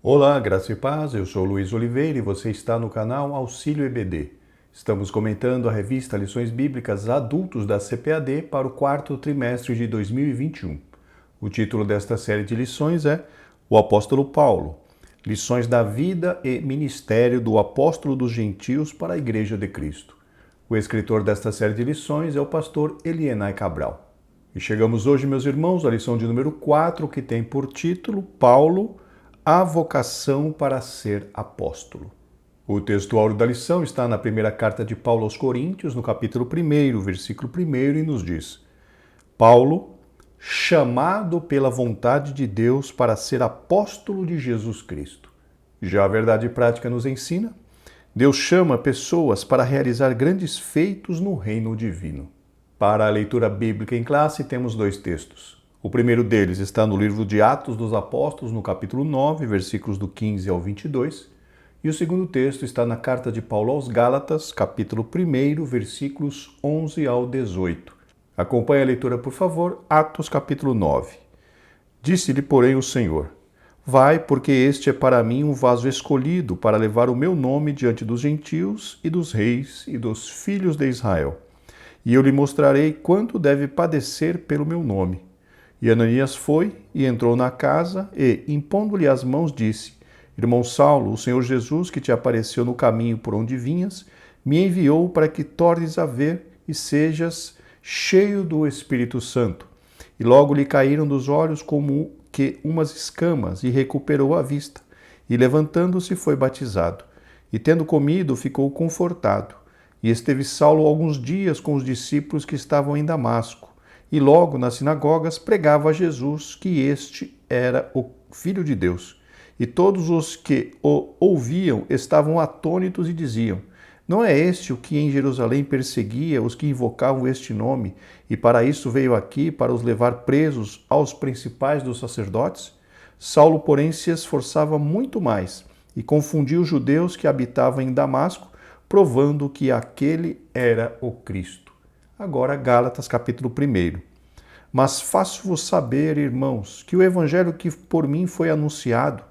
Olá, graça e paz, eu sou Luiz Oliveira e você está no canal Auxílio EBD. Estamos comentando a revista Lições Bíblicas Adultos da CPAD para o quarto trimestre de 2021. O título desta série de lições é O Apóstolo Paulo, Lições da Vida e Ministério do Apóstolo dos Gentios para a Igreja de Cristo. O escritor desta série de lições é o pastor Elienay Cabral. E chegamos hoje, meus irmãos, à lição de número 4, que tem por título Paulo, a vocação para ser apóstolo. O texto áureo da lição está na primeira carta de Paulo aos Coríntios, no capítulo 1, versículo 1, e nos diz: Paulo, chamado pela vontade de Deus para ser apóstolo de Jesus Cristo. Já a verdade prática nos ensina, Deus chama pessoas para realizar grandes feitos no reino divino. Para a leitura bíblica em classe, temos dois textos. O primeiro deles está no livro de Atos dos Apóstolos, no capítulo 9, versículos do 15 ao 22. E o segundo texto está na carta de Paulo aos Gálatas, capítulo 1, versículos 11 ao 18. Acompanhe a leitura, por favor, Atos, capítulo 9. Disse-lhe, porém, o Senhor: Vai, porque este é para mim um vaso escolhido para levar o meu nome diante dos gentios e dos reis e dos filhos de Israel. E eu lhe mostrarei quanto deve padecer pelo meu nome. E Ananias foi e entrou na casa e, impondo-lhe as mãos, disse: Irmão Saulo, o Senhor Jesus, que te apareceu no caminho por onde vinhas, me enviou para que tornes a ver e sejas cheio do Espírito Santo. E logo lhe caíram dos olhos como que umas escamas, e recuperou a vista. E levantando-se foi batizado. E tendo comido, ficou confortado. E esteve Saulo alguns dias com os discípulos que estavam em Damasco. E logo nas sinagogas pregava a Jesus que este era o Filho de Deus. E todos os que o ouviam estavam atônitos e diziam: Não é este o que em Jerusalém perseguia os que invocavam este nome, e para isso veio aqui, para os levar presos aos principais dos sacerdotes? Saulo, porém, se esforçava muito mais e confundia os judeus que habitavam em Damasco, provando que aquele era o Cristo. Agora, Gálatas, capítulo 1. Mas faço-vos saber, irmãos, que o evangelho que por mim foi anunciado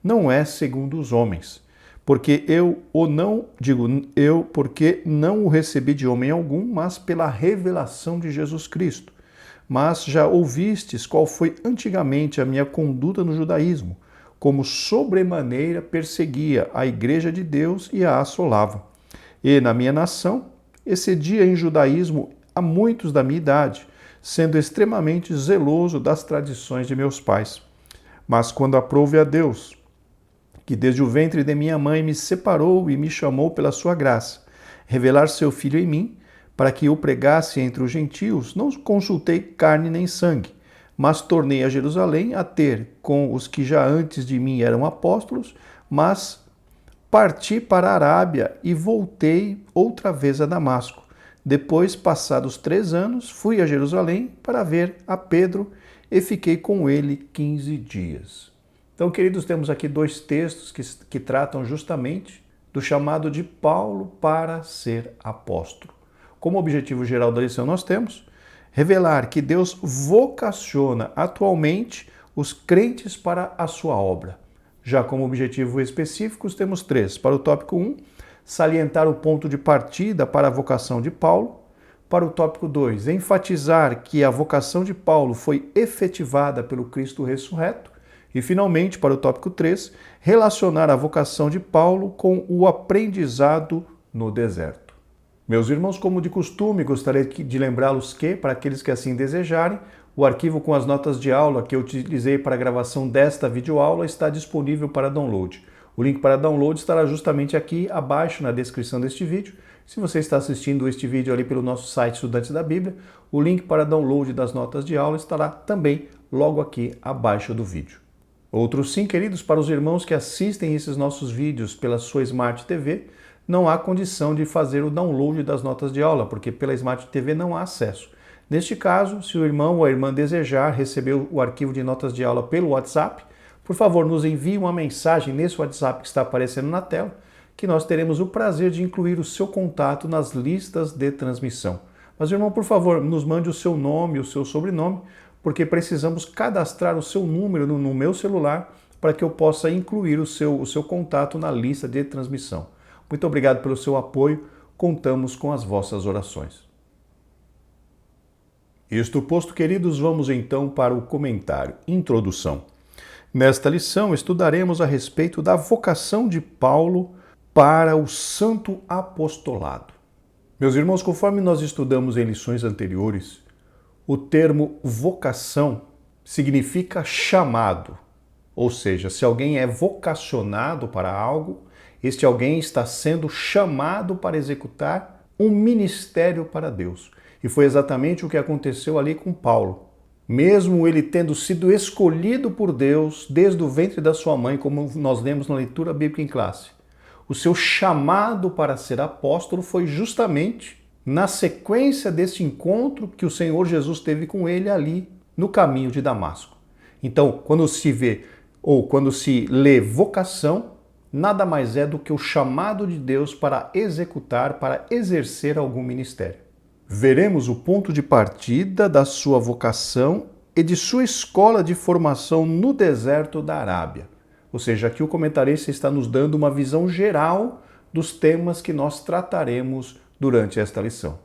não é segundo os homens, porque porque não o recebi de homem algum, mas pela revelação de Jesus Cristo. Mas já ouvistes qual foi antigamente a minha conduta no judaísmo, como sobremaneira perseguia a igreja de Deus e a assolava. E na minha nação excedia em judaísmo a muitos da minha idade, sendo extremamente zeloso das tradições de meus pais. Mas quando aprouve a Deus, que desde o ventre de minha mãe me separou e me chamou pela sua graça, revelar seu Filho em mim, para que eu pregasse entre os gentios, não consultei carne nem sangue, mas tornei a Jerusalém a ter com os que já antes de mim eram apóstolos, mas parti para a Arábia e voltei outra vez a Damasco. Depois, passados 3 anos, fui a Jerusalém para ver a Pedro e fiquei com ele 15 dias. Então, queridos, temos aqui dois textos que tratam justamente do chamado de Paulo para ser apóstolo. Como objetivo geral da lição, nós temos revelar que Deus vocaciona atualmente os crentes para a sua obra. Já como objetivo específicos, temos 3. Para o tópico 1, salientar o ponto de partida para a vocação de Paulo. Para o tópico 2, enfatizar que a vocação de Paulo foi efetivada pelo Cristo ressurreto. E, finalmente, para o tópico 3, relacionar a vocação de Paulo com o aprendizado no deserto. Meus irmãos, como de costume, gostaria de lembrá-los que, para aqueles que assim desejarem, o arquivo com as notas de aula que eu utilizei para a gravação desta videoaula está disponível para download. O link para download estará justamente aqui abaixo na descrição deste vídeo. Se você está assistindo este vídeo ali pelo nosso site Estudantes da Bíblia, o link para download das notas de aula estará também logo aqui abaixo do vídeo. Outro sim, queridos, para os irmãos que assistem esses nossos vídeos pela sua Smart TV, não há condição de fazer o download das notas de aula, porque pela Smart TV não há acesso. Neste caso, se o irmão ou a irmã desejar receber o arquivo de notas de aula pelo WhatsApp, por favor, nos envie uma mensagem nesse WhatsApp que está aparecendo na tela, que nós teremos o prazer de incluir o seu contato nas listas de transmissão. Mas, irmão, por favor, nos mande o seu nome, o seu sobrenome, porque precisamos cadastrar o seu número no meu celular para que eu possa incluir o seu contato na lista de transmissão. Muito obrigado pelo seu apoio, contamos com as vossas orações. Isto posto, queridos, vamos então para o comentário. Introdução. Nesta lição estudaremos a respeito da vocação de Paulo para o santo apostolado. Meus irmãos, conforme nós estudamos em lições anteriores, o termo vocação significa chamado, ou seja, se alguém é vocacionado para algo, este alguém está sendo chamado para executar um ministério para Deus. E foi exatamente o que aconteceu ali com Paulo. Mesmo ele tendo sido escolhido por Deus desde o ventre da sua mãe, como nós lemos na leitura bíblica em classe, o seu chamado para ser apóstolo foi justamente na sequência desse encontro que o Senhor Jesus teve com ele ali no caminho de Damasco. Então, quando se vê ou quando se lê vocação, nada mais é do que o chamado de Deus para executar, para exercer algum ministério. Veremos o ponto de partida da sua vocação e de sua escola de formação no deserto da Arábia. Ou seja, aqui o comentarista está nos dando uma visão geral dos temas que nós trataremos durante esta lição.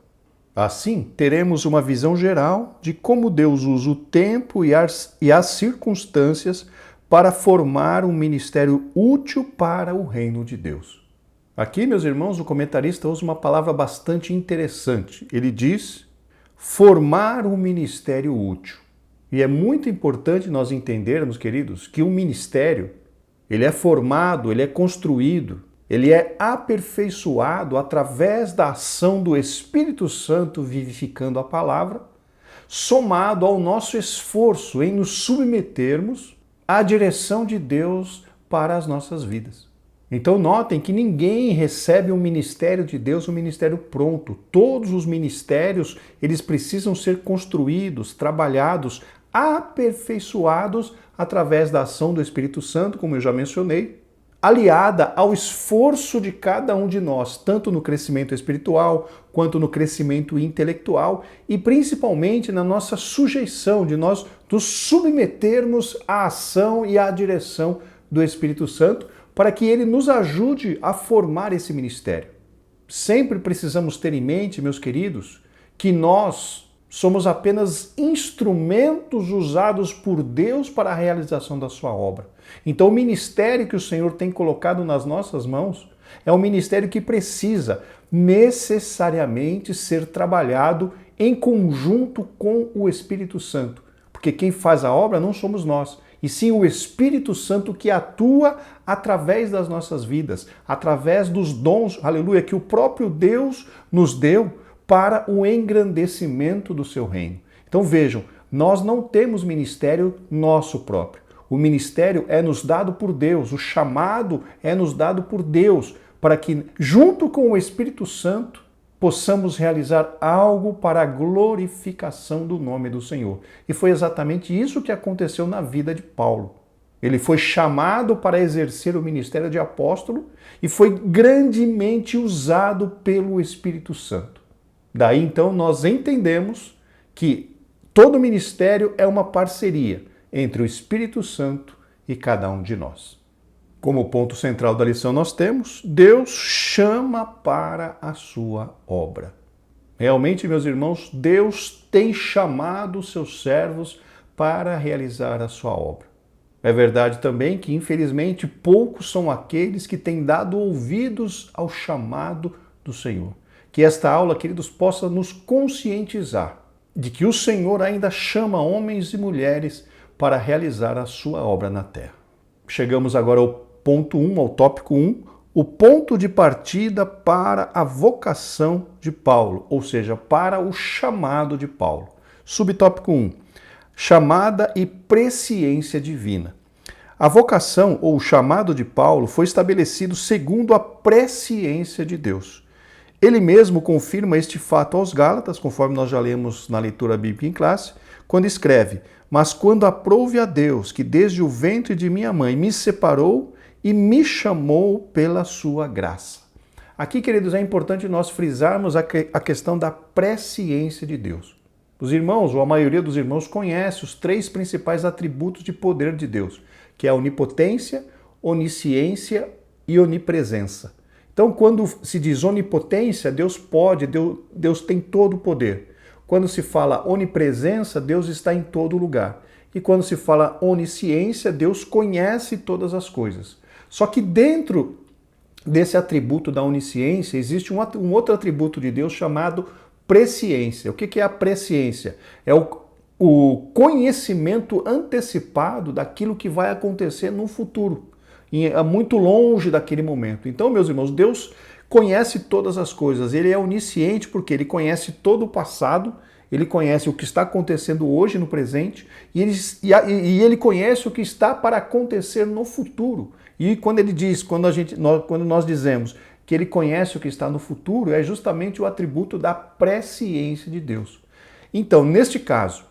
Assim, teremos uma visão geral de como Deus usa o tempo e as circunstâncias para formar um ministério útil para o reino de Deus. Aqui, meus irmãos, o comentarista usa uma palavra bastante interessante. Ele diz formar um ministério útil. E é muito importante nós entendermos, queridos, que um ministério, ele é formado, ele é construído, ele é aperfeiçoado através da ação do Espírito Santo vivificando a palavra, somado ao nosso esforço em nos submetermos à direção de Deus para as nossas vidas. Então notem que ninguém recebe um ministério de Deus, um ministério pronto. Todos os ministérios, eles precisam ser construídos, trabalhados, aperfeiçoados através da ação do Espírito Santo, como eu já mencionei, aliada ao esforço de cada um de nós, tanto no crescimento espiritual, quanto no crescimento intelectual e principalmente na nossa sujeição, de nós nos submetermos à ação e à direção do Espírito Santo, para que ele nos ajude a formar esse ministério. Sempre precisamos ter em mente, meus queridos, que nós somos apenas instrumentos usados por Deus para a realização da sua obra. Então o ministério que o Senhor tem colocado nas nossas mãos é um ministério que precisa necessariamente ser trabalhado em conjunto com o Espírito Santo. Porque quem faz a obra não somos nós, e sim o Espírito Santo que atua através das nossas vidas, através dos dons, aleluia, que o próprio Deus nos deu para o engrandecimento do seu reino. Então vejam, nós não temos ministério nosso próprio. O ministério é nos dado por Deus, o chamado é nos dado por Deus, para que, junto com o Espírito Santo, possamos realizar algo para a glorificação do nome do Senhor. E foi exatamente isso que aconteceu na vida de Paulo. Ele foi chamado para exercer o ministério de apóstolo e foi grandemente usado pelo Espírito Santo. Daí então nós entendemos que todo ministério é uma parceria entre o Espírito Santo e cada um de nós. Como ponto central da lição nós temos, Deus chama para a sua obra. Realmente, meus irmãos, Deus tem chamado os seus servos para realizar a sua obra. É verdade também que, infelizmente, poucos são aqueles que têm dado ouvidos ao chamado do Senhor. Que esta aula, queridos, possa nos conscientizar de que o Senhor ainda chama homens e mulheres para realizar a sua obra na terra. Chegamos agora ao ponto 1, ao tópico 1, o ponto de partida para a vocação de Paulo, ou seja, para o chamado de Paulo. Subtópico 1, chamada e presciência divina. A vocação ou o chamado de Paulo foi estabelecido segundo a presciência de Deus. Ele mesmo confirma este fato aos Gálatas, conforme nós já lemos na leitura bíblica em classe, quando escreve: "Mas quando aprouve a Deus, que desde o ventre de minha mãe me separou e me chamou pela sua graça." Aqui, queridos, é importante nós frisarmos a questão da presciência de Deus. Os irmãos, ou a maioria dos irmãos, conhece os 3 principais atributos de poder de Deus, que é a onipotência, onisciência e onipresença. Então, quando se diz onipotência, Deus pode, Deus tem todo o poder. Quando se fala onipresença, Deus está em todo lugar. E quando se fala onisciência, Deus conhece todas as coisas. Só que dentro desse atributo da onisciência, existe um outro atributo de Deus chamado presciência. O que é a presciência? É o conhecimento antecipado daquilo que vai acontecer no futuro, muito longe daquele momento. Então, meus irmãos, Deus conhece todas as coisas. Ele é onisciente porque ele conhece todo o passado, ele conhece o que está acontecendo hoje no presente e ele conhece o que está para acontecer no futuro. E quando ele diz, quando nós dizemos que ele conhece o que está no futuro, é justamente o atributo da presciência de Deus. Então, neste caso,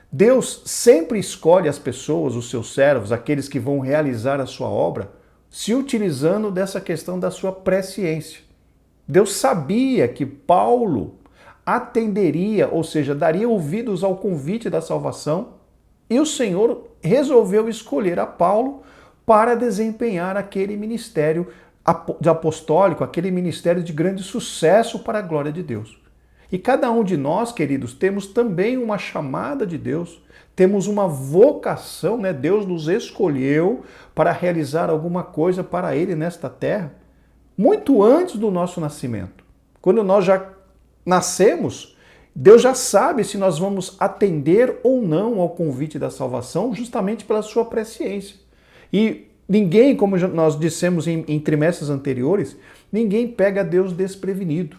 Deus sempre escolhe as pessoas, os seus servos, aqueles que vão realizar a sua obra, se utilizando dessa questão da sua presciência. Deus sabia que Paulo atenderia, ou seja, daria ouvidos ao convite da salvação, e o Senhor resolveu escolher a Paulo para desempenhar aquele ministério apostólico, aquele ministério de grande sucesso para a glória de Deus. E cada um de nós, queridos, temos também uma chamada de Deus, temos uma vocação, né? Deus nos escolheu para realizar alguma coisa para Ele nesta terra, muito antes do nosso nascimento. Quando nós já nascemos, Deus já sabe se nós vamos atender ou não ao convite da salvação, justamente pela sua presciência. E ninguém, como nós dissemos em trimestres anteriores, ninguém pega Deus desprevenido.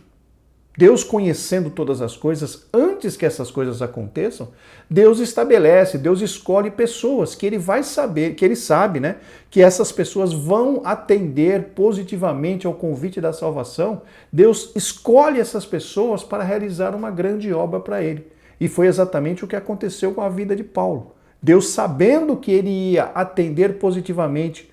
Deus, conhecendo todas as coisas, antes que essas coisas aconteçam, Deus estabelece, Deus escolhe pessoas que ele vai saber, que ele sabe, né, que essas pessoas vão atender positivamente ao convite da salvação. Deus escolhe essas pessoas para realizar uma grande obra para ele. E foi exatamente o que aconteceu com a vida de Paulo. Deus, sabendo que ele ia atender positivamente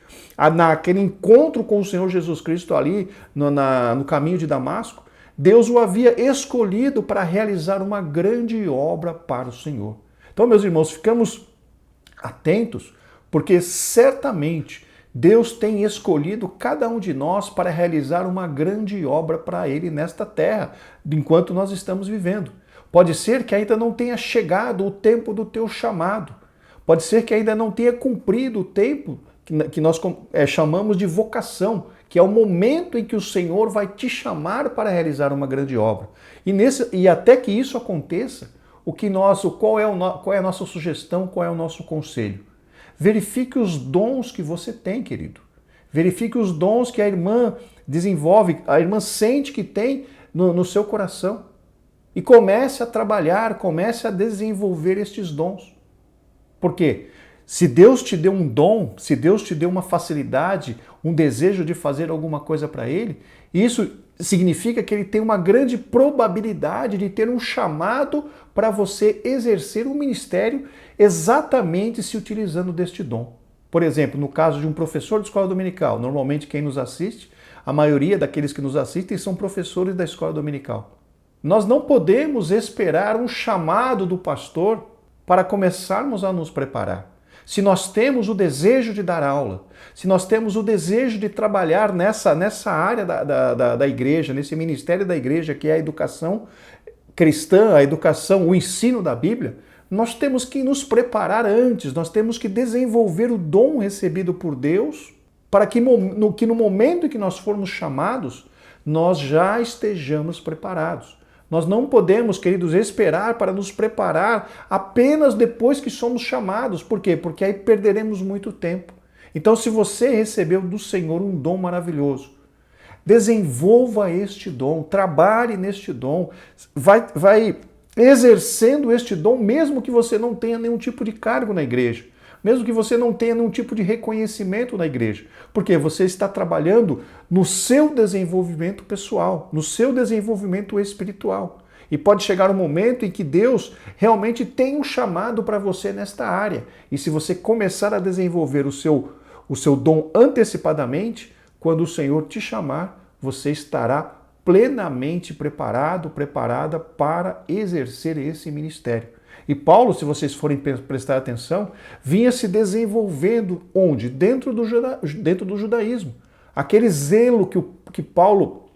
naquele encontro com o Senhor Jesus Cristo ali no caminho de Damasco, Deus o havia escolhido para realizar uma grande obra para o Senhor. Então, meus irmãos, ficamos atentos, porque certamente Deus tem escolhido cada um de nós para realizar uma grande obra para Ele nesta terra, enquanto nós estamos vivendo. Pode ser que ainda não tenha chegado o tempo do teu chamado. Pode ser que ainda não tenha cumprido o tempo que nós chamamos de vocação, que é o momento em que o Senhor vai te chamar para realizar uma grande obra. E até que isso aconteça, qual é a nossa sugestão, qual é o nosso conselho? Verifique os dons que você tem, querido. Verifique os dons que a irmã desenvolve, a irmã sente que tem no seu coração. E comece a trabalhar, comece a desenvolver estes dons. Por quê? Se Deus te deu um dom, se Deus te deu uma facilidade, um desejo de fazer alguma coisa para Ele, isso significa que Ele tem uma grande probabilidade de ter um chamado para você exercer um ministério exatamente se utilizando deste dom. Por exemplo, no caso de um professor de escola dominical, normalmente quem nos assiste, a maioria daqueles que nos assistem são professores da escola dominical. Nós não podemos esperar um chamado do pastor para começarmos a nos preparar. Se nós temos o desejo de dar aula, se nós temos o desejo de trabalhar nessa área da igreja, nesse ministério da igreja, que é a educação cristã, a educação, o ensino da Bíblia, nós temos que nos preparar antes, nós temos que desenvolver o dom recebido por Deus, para que no momento em que nós formos chamados, nós já estejamos preparados. Nós não podemos, queridos, esperar para nos preparar apenas depois que somos chamados. Por quê? Porque aí perderemos muito tempo. Então, se você recebeu do Senhor um dom maravilhoso, desenvolva este dom, trabalhe neste dom, vai exercendo este dom, mesmo que você não tenha nenhum tipo de cargo na igreja, mesmo que você não tenha nenhum tipo de reconhecimento na igreja, porque você está trabalhando no seu desenvolvimento pessoal, no seu desenvolvimento espiritual. E pode chegar um momento em que Deus realmente tem um chamado para você nesta área. E se você começar a desenvolver o seu dom antecipadamente, quando o Senhor te chamar, você estará plenamente preparado, preparada para exercer esse ministério. E Paulo, se vocês forem prestar atenção, vinha se desenvolvendo onde? Dentro do judaísmo. Aquele zelo que Paulo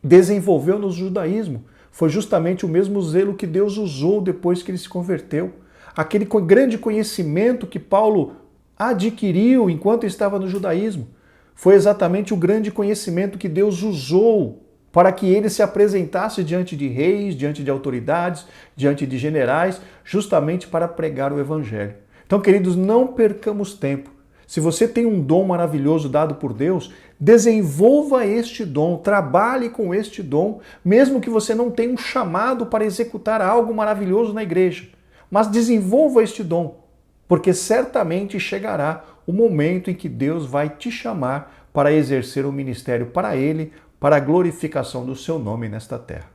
desenvolveu no judaísmo foi justamente o mesmo zelo que Deus usou depois que ele se converteu. Aquele grande conhecimento que Paulo adquiriu enquanto estava no judaísmo foi exatamente o grande conhecimento que Deus usou para que ele se apresentasse diante de reis, diante de autoridades, diante de generais, justamente para pregar o evangelho. Então, queridos, não percamos tempo. Se você tem um dom maravilhoso dado por Deus, desenvolva este dom, trabalhe com este dom, mesmo que você não tenha um chamado para executar algo maravilhoso na igreja. Mas desenvolva este dom, porque certamente chegará o momento em que Deus vai te chamar para exercer o ministério para Ele, para a glorificação do seu nome nesta terra.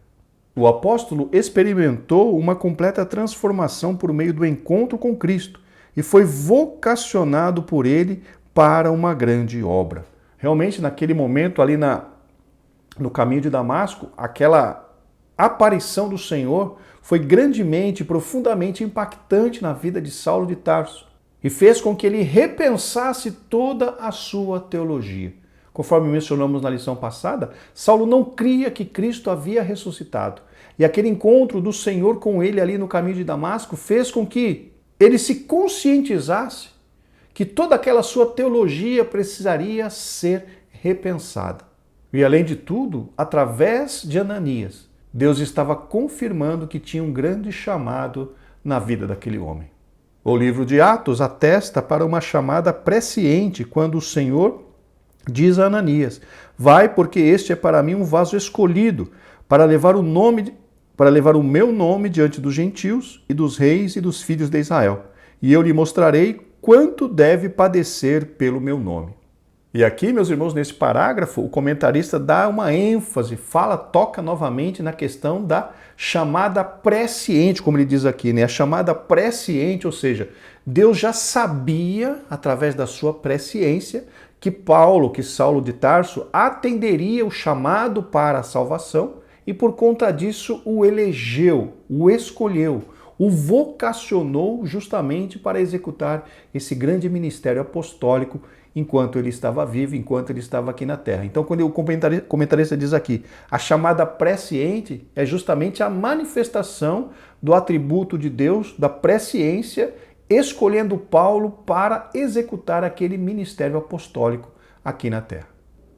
O apóstolo experimentou uma completa transformação por meio do encontro com Cristo e foi vocacionado por Ele para uma grande obra. Realmente, naquele momento ali no caminho de Damasco, aquela aparição do Senhor foi grandemente, profundamente impactante na vida de Saulo de Tarso e fez com que ele repensasse toda a sua teologia. Conforme mencionamos na lição passada, Saulo não cria que Cristo havia ressuscitado. E aquele encontro do Senhor com ele ali no caminho de Damasco fez com que ele se conscientizasse que toda aquela sua teologia precisaria ser repensada. E além de tudo, através de Ananias, Deus estava confirmando que tinha um grande chamado na vida daquele homem. O livro de Atos atesta para uma chamada presciente quando o Senhor diz a Ananias: vai, porque este é para mim um vaso escolhido para levar o meu nome diante dos gentios e dos reis e dos filhos de Israel. E eu lhe mostrarei quanto deve padecer pelo meu nome. E aqui, meus irmãos, nesse parágrafo, o comentarista dá uma ênfase, toca novamente na questão da chamada presciente, como ele diz aqui, né? A chamada presciente, ou seja, Deus já sabia, através da sua presciência, que Saulo de Tarso atenderia o chamado para a salvação e por conta disso o elegeu, o escolheu, o vocacionou justamente para executar esse grande ministério apostólico enquanto ele estava vivo, enquanto ele estava aqui na terra. Então, quando o comentarista diz aqui, a chamada presciente é justamente a manifestação do atributo de Deus, da presciência, escolhendo Paulo para executar aquele ministério apostólico aqui na terra.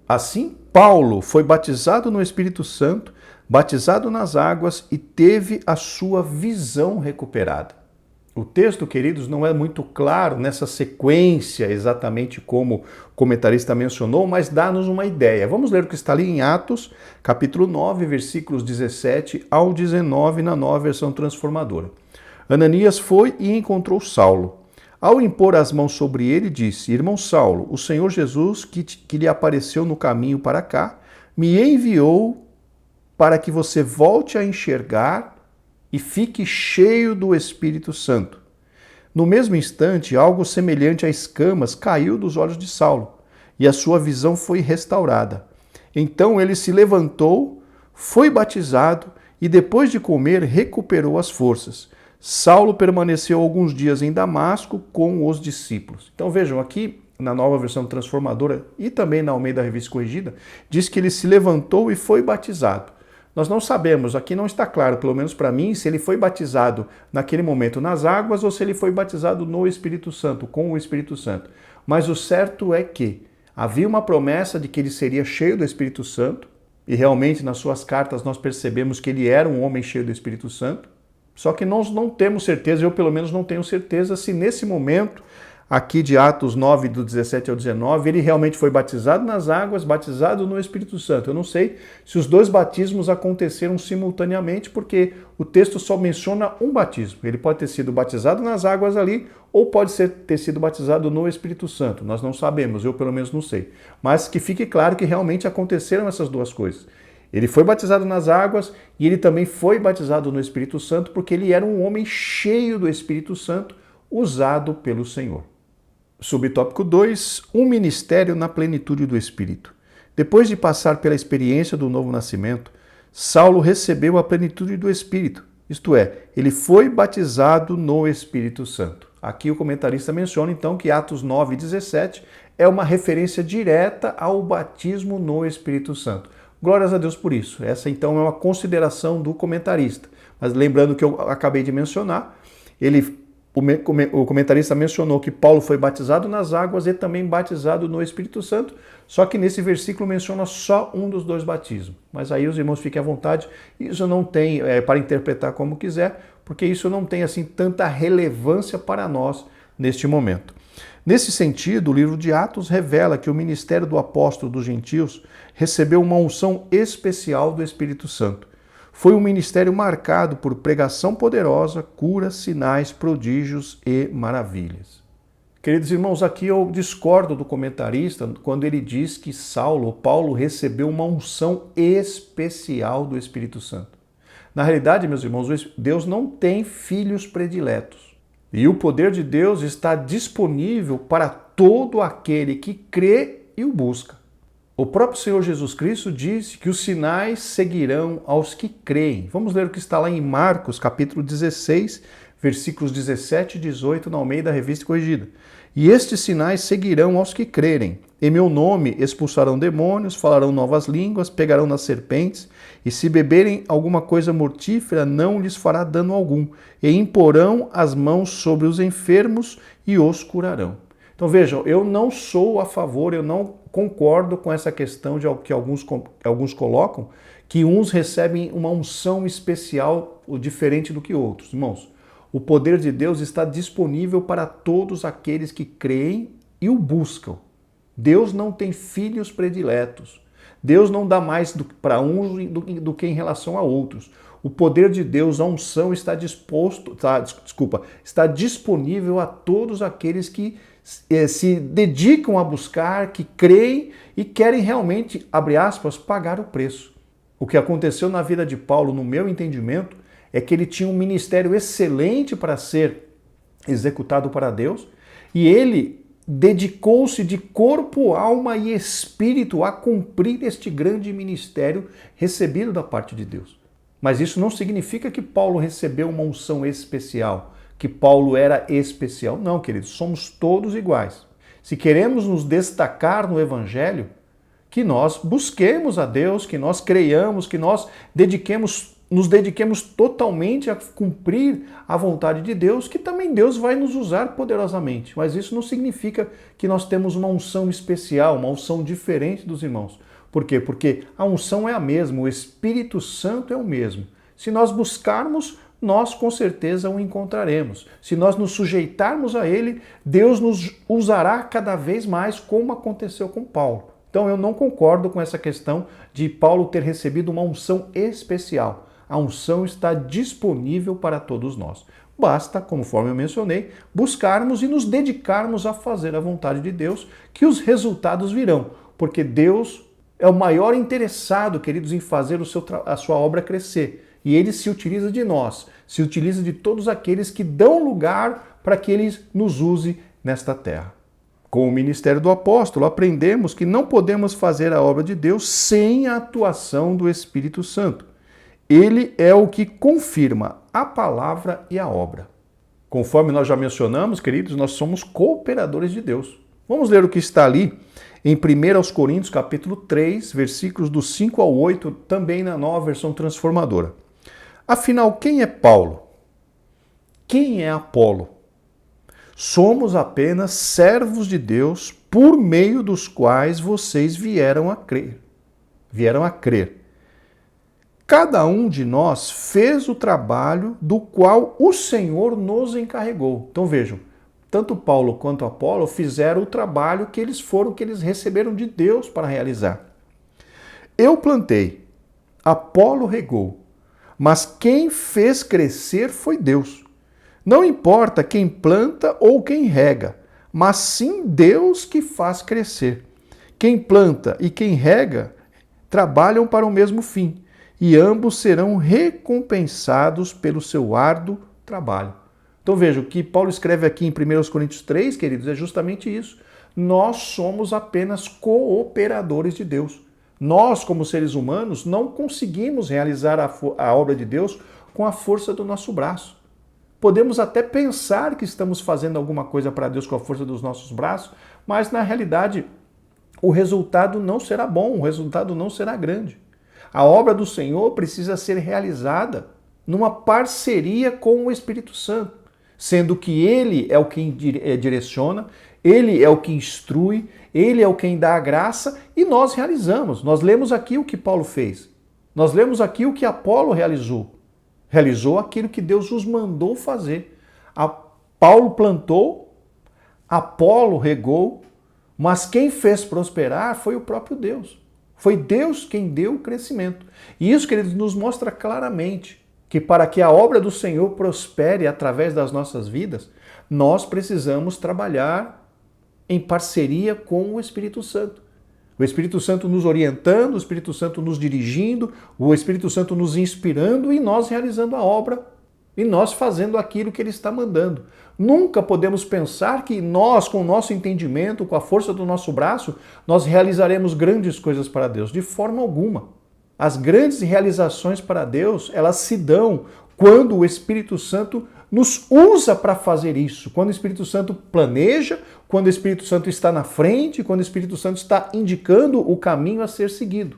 Assim, Paulo foi batizado no Espírito Santo, batizado nas águas e teve a sua visão recuperada. O texto, queridos, não é muito claro nessa sequência, exatamente como o comentarista mencionou, mas dá-nos uma ideia. Vamos ler o que está ali em Atos, capítulo 9, versículos 17 ao 19, na Nova Versão Transformadora. Ananias foi e encontrou Saulo. Ao impor as mãos sobre ele, disse: Irmão Saulo, o Senhor Jesus, que lhe apareceu no caminho para cá, me enviou para que você volte a enxergar e fique cheio do Espírito Santo. No mesmo instante, algo semelhante a escamas caiu dos olhos de Saulo, e a sua visão foi restaurada. Então ele se levantou, foi batizado e depois de comer recuperou as forças. Saulo permaneceu alguns dias em Damasco com os discípulos. Então vejam, aqui na Nova Versão Transformadora e também na Almeida Revista Corrigida, diz que ele se levantou e foi batizado. Nós não sabemos, aqui não está claro, pelo menos para mim, se ele foi batizado naquele momento nas águas ou se ele foi batizado no Espírito Santo, com o Espírito Santo. Mas o certo é que havia uma promessa de que ele seria cheio do Espírito Santo, e realmente nas suas cartas nós percebemos que ele era um homem cheio do Espírito Santo, só que nós não temos certeza, eu pelo menos não tenho certeza, se nesse momento, aqui de Atos 9, do 17 ao 19, ele realmente foi batizado nas águas, batizado no Espírito Santo. Eu não sei se os dois batismos aconteceram simultaneamente, porque o texto só menciona um batismo. Ele pode ter sido batizado nas águas ali, ou pode ter sido batizado no Espírito Santo. Nós não sabemos, eu pelo menos não sei. Mas que fique claro que realmente aconteceram essas duas coisas. Ele foi batizado nas águas e ele também foi batizado no Espírito Santo, porque ele era um homem cheio do Espírito Santo, usado pelo Senhor. Subtópico 2, um ministério na plenitude do Espírito. Depois de passar pela experiência do novo nascimento, Saulo recebeu a plenitude do Espírito Isto é, ele foi batizado no Espírito Santo. Aqui o comentarista menciona então que Atos 9:17 é uma referência direta ao batismo no Espírito Santo. Glórias a Deus por isso. Essa então é uma consideração do comentarista. Mas lembrando que eu acabei de mencionar, o comentarista mencionou que Paulo foi batizado nas águas e também batizado no Espírito Santo, só que nesse versículo menciona só um dos dois batismos. Mas aí os irmãos fiquem à vontade, isso não tem, para interpretar como quiser, porque isso não tem assim tanta relevância para nós neste momento. Nesse sentido, o livro de Atos revela que o ministério do apóstolo dos gentios recebeu uma unção especial do Espírito Santo. Foi um ministério marcado por pregação poderosa, curas, sinais, prodígios e maravilhas. Queridos irmãos, aqui eu discordo do comentarista quando ele diz que Paulo recebeu uma unção especial do Espírito Santo. Na realidade, meus irmãos, Deus não tem filhos prediletos. E o poder de Deus está disponível para todo aquele que crê e o busca. O próprio Senhor Jesus Cristo disse que os sinais seguirão aos que creem. Vamos ler o que está lá em Marcos, capítulo 16, versículos 17 e 18, na Almeida Revista Corrigida. E estes sinais seguirão aos que crerem. Em meu nome expulsarão demônios, falarão novas línguas, pegarão nas serpentes, e se beberem alguma coisa mortífera, não lhes fará dano algum, e imporão as mãos sobre os enfermos e os curarão. Então vejam, eu não sou a favor, eu não concordo com essa questão de que alguns colocam, que uns recebem uma unção especial diferente do que outros. Irmãos, o poder de Deus está disponível para todos aqueles que creem e o buscam. Deus não tem filhos prediletos. Deus não dá mais para uns do que em relação a outros. O poder de Deus, a unção está disponível a todos aqueles que se dedicam a buscar, que creem e querem realmente, abre aspas, pagar o preço. O que aconteceu na vida de Paulo, no meu entendimento, é que ele tinha um ministério excelente para ser executado para Deus e ele dedicou-se de corpo, alma e espírito a cumprir este grande ministério recebido da parte de Deus. Mas isso não significa que Paulo recebeu uma unção especial, que Paulo era especial. Não, queridos, somos todos iguais. Se queremos nos destacar no Evangelho, que nós busquemos a Deus, que nós creiamos, que nós nos dediquemos totalmente a cumprir a vontade de Deus, que também Deus vai nos usar poderosamente. Mas isso não significa que nós temos uma unção especial, uma unção diferente dos irmãos. Por quê? Porque a unção é a mesma, o Espírito Santo é o mesmo. Se nós buscarmos, nós com certeza o encontraremos. Se nós nos sujeitarmos a Ele, Deus nos usará cada vez mais, como aconteceu com Paulo. Então eu não concordo com essa questão de Paulo ter recebido uma unção especial. A unção está disponível para todos nós. Basta, conforme eu mencionei, buscarmos e nos dedicarmos a fazer a vontade de Deus, que os resultados virão, porque Deus é o maior interessado, queridos, em fazer a sua obra crescer. E Ele se utiliza de nós, se utiliza de todos aqueles que dão lugar para que Ele nos use nesta terra. Com o ministério do apóstolo, aprendemos que não podemos fazer a obra de Deus sem a atuação do Espírito Santo. Ele é o que confirma a palavra e a obra. Conforme nós já mencionamos, queridos, nós somos cooperadores de Deus. Vamos ler o que está ali em 1 Coríntios, capítulo 3, versículos do 5 ao 8, também na Nova Versão Transformadora. Afinal, quem é Paulo? Quem é Apolo? Somos apenas servos de Deus por meio dos quais vocês vieram a crer. Cada um de nós fez o trabalho do qual o Senhor nos encarregou. Então vejam, tanto Paulo quanto Apolo fizeram o trabalho que eles receberam de Deus para realizar. Eu plantei, Apolo regou, mas quem fez crescer foi Deus. Não importa quem planta ou quem rega, mas sim Deus que faz crescer. Quem planta e quem rega trabalham para o mesmo fim, e ambos serão recompensados pelo seu árduo trabalho. Então vejam, o que Paulo escreve aqui em 1 Coríntios 3, queridos, é justamente isso. Nós somos apenas cooperadores de Deus. Nós, como seres humanos, não conseguimos realizar a obra de Deus com a força do nosso braço. Podemos até pensar que estamos fazendo alguma coisa para Deus com a força dos nossos braços, mas na realidade o resultado não será bom, o resultado não será grande. A obra do Senhor precisa ser realizada numa parceria com o Espírito Santo, sendo que Ele é o quem direciona, Ele é o que instrui, Ele é o quem dá a graça e nós realizamos. Nós lemos aqui o que Paulo fez. Nós lemos aqui o que Apolo realizou. Realizou aquilo que Deus os mandou fazer. Paulo plantou, Apolo regou, mas quem fez prosperar foi o próprio Deus. Foi Deus quem deu o crescimento. E isso, queridos, nos mostra claramente que para que a obra do Senhor prospere através das nossas vidas, nós precisamos trabalhar em parceria com o Espírito Santo. O Espírito Santo nos orientando, o Espírito Santo nos dirigindo, o Espírito Santo nos inspirando e nós realizando a obra e nós fazendo aquilo que Ele está mandando. Nunca podemos pensar que nós, com o nosso entendimento, com a força do nosso braço, nós realizaremos grandes coisas para Deus. De forma alguma. As grandes realizações para Deus, elas se dão quando o Espírito Santo nos usa para fazer isso. Quando o Espírito Santo planeja, quando o Espírito Santo está na frente, quando o Espírito Santo está indicando o caminho a ser seguido.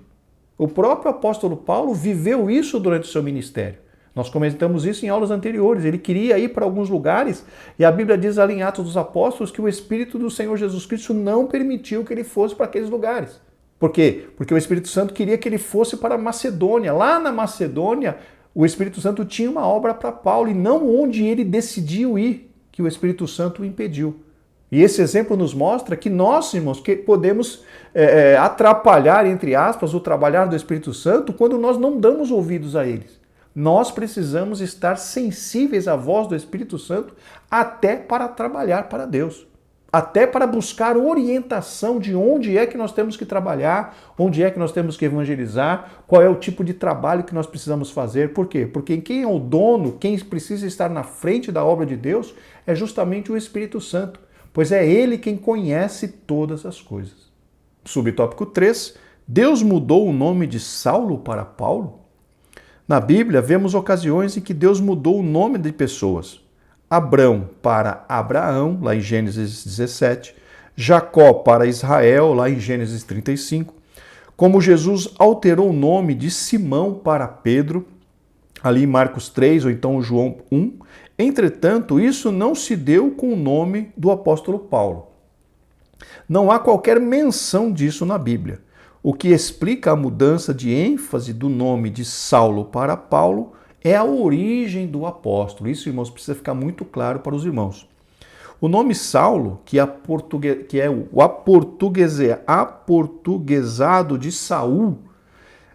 O próprio apóstolo Paulo viveu isso durante o seu ministério. Nós comentamos isso em aulas anteriores. Ele queria ir para alguns lugares e a Bíblia diz ali em Atos dos Apóstolos que o Espírito do Senhor Jesus Cristo não permitiu que ele fosse para aqueles lugares. Por quê? Porque o Espírito Santo queria que ele fosse para a Macedônia. Lá na Macedônia, o Espírito Santo tinha uma obra para Paulo e não onde ele decidiu ir, que o Espírito Santo o impediu. E esse exemplo nos mostra que nós, irmãos, que podemos atrapalhar, entre aspas, o trabalhar do Espírito Santo quando nós não damos ouvidos a eles. Nós precisamos estar sensíveis à voz do Espírito Santo até para trabalhar para Deus. Até para buscar orientação de onde é que nós temos que trabalhar, onde é que nós temos que evangelizar, qual é o tipo de trabalho que nós precisamos fazer. Por quê? Porque quem é o dono, quem precisa estar na frente da obra de Deus, é justamente o Espírito Santo, pois é Ele quem conhece todas as coisas. Subtópico 3. Deus mudou o nome de Saulo para Paulo? Na Bíblia, vemos ocasiões em que Deus mudou o nome de pessoas. Abrão para Abraão, lá em Gênesis 17, Jacó para Israel, lá em Gênesis 35, como Jesus alterou o nome de Simão para Pedro, ali em Marcos 3, ou então João 1. Entretanto, isso não se deu com o nome do apóstolo Paulo. Não há qualquer menção disso na Bíblia, o que explica a mudança de ênfase do nome de Saulo para Paulo é a origem do apóstolo. Isso, irmãos, precisa ficar muito claro para os irmãos. O nome Saulo, que é o aportuguesado de Saul,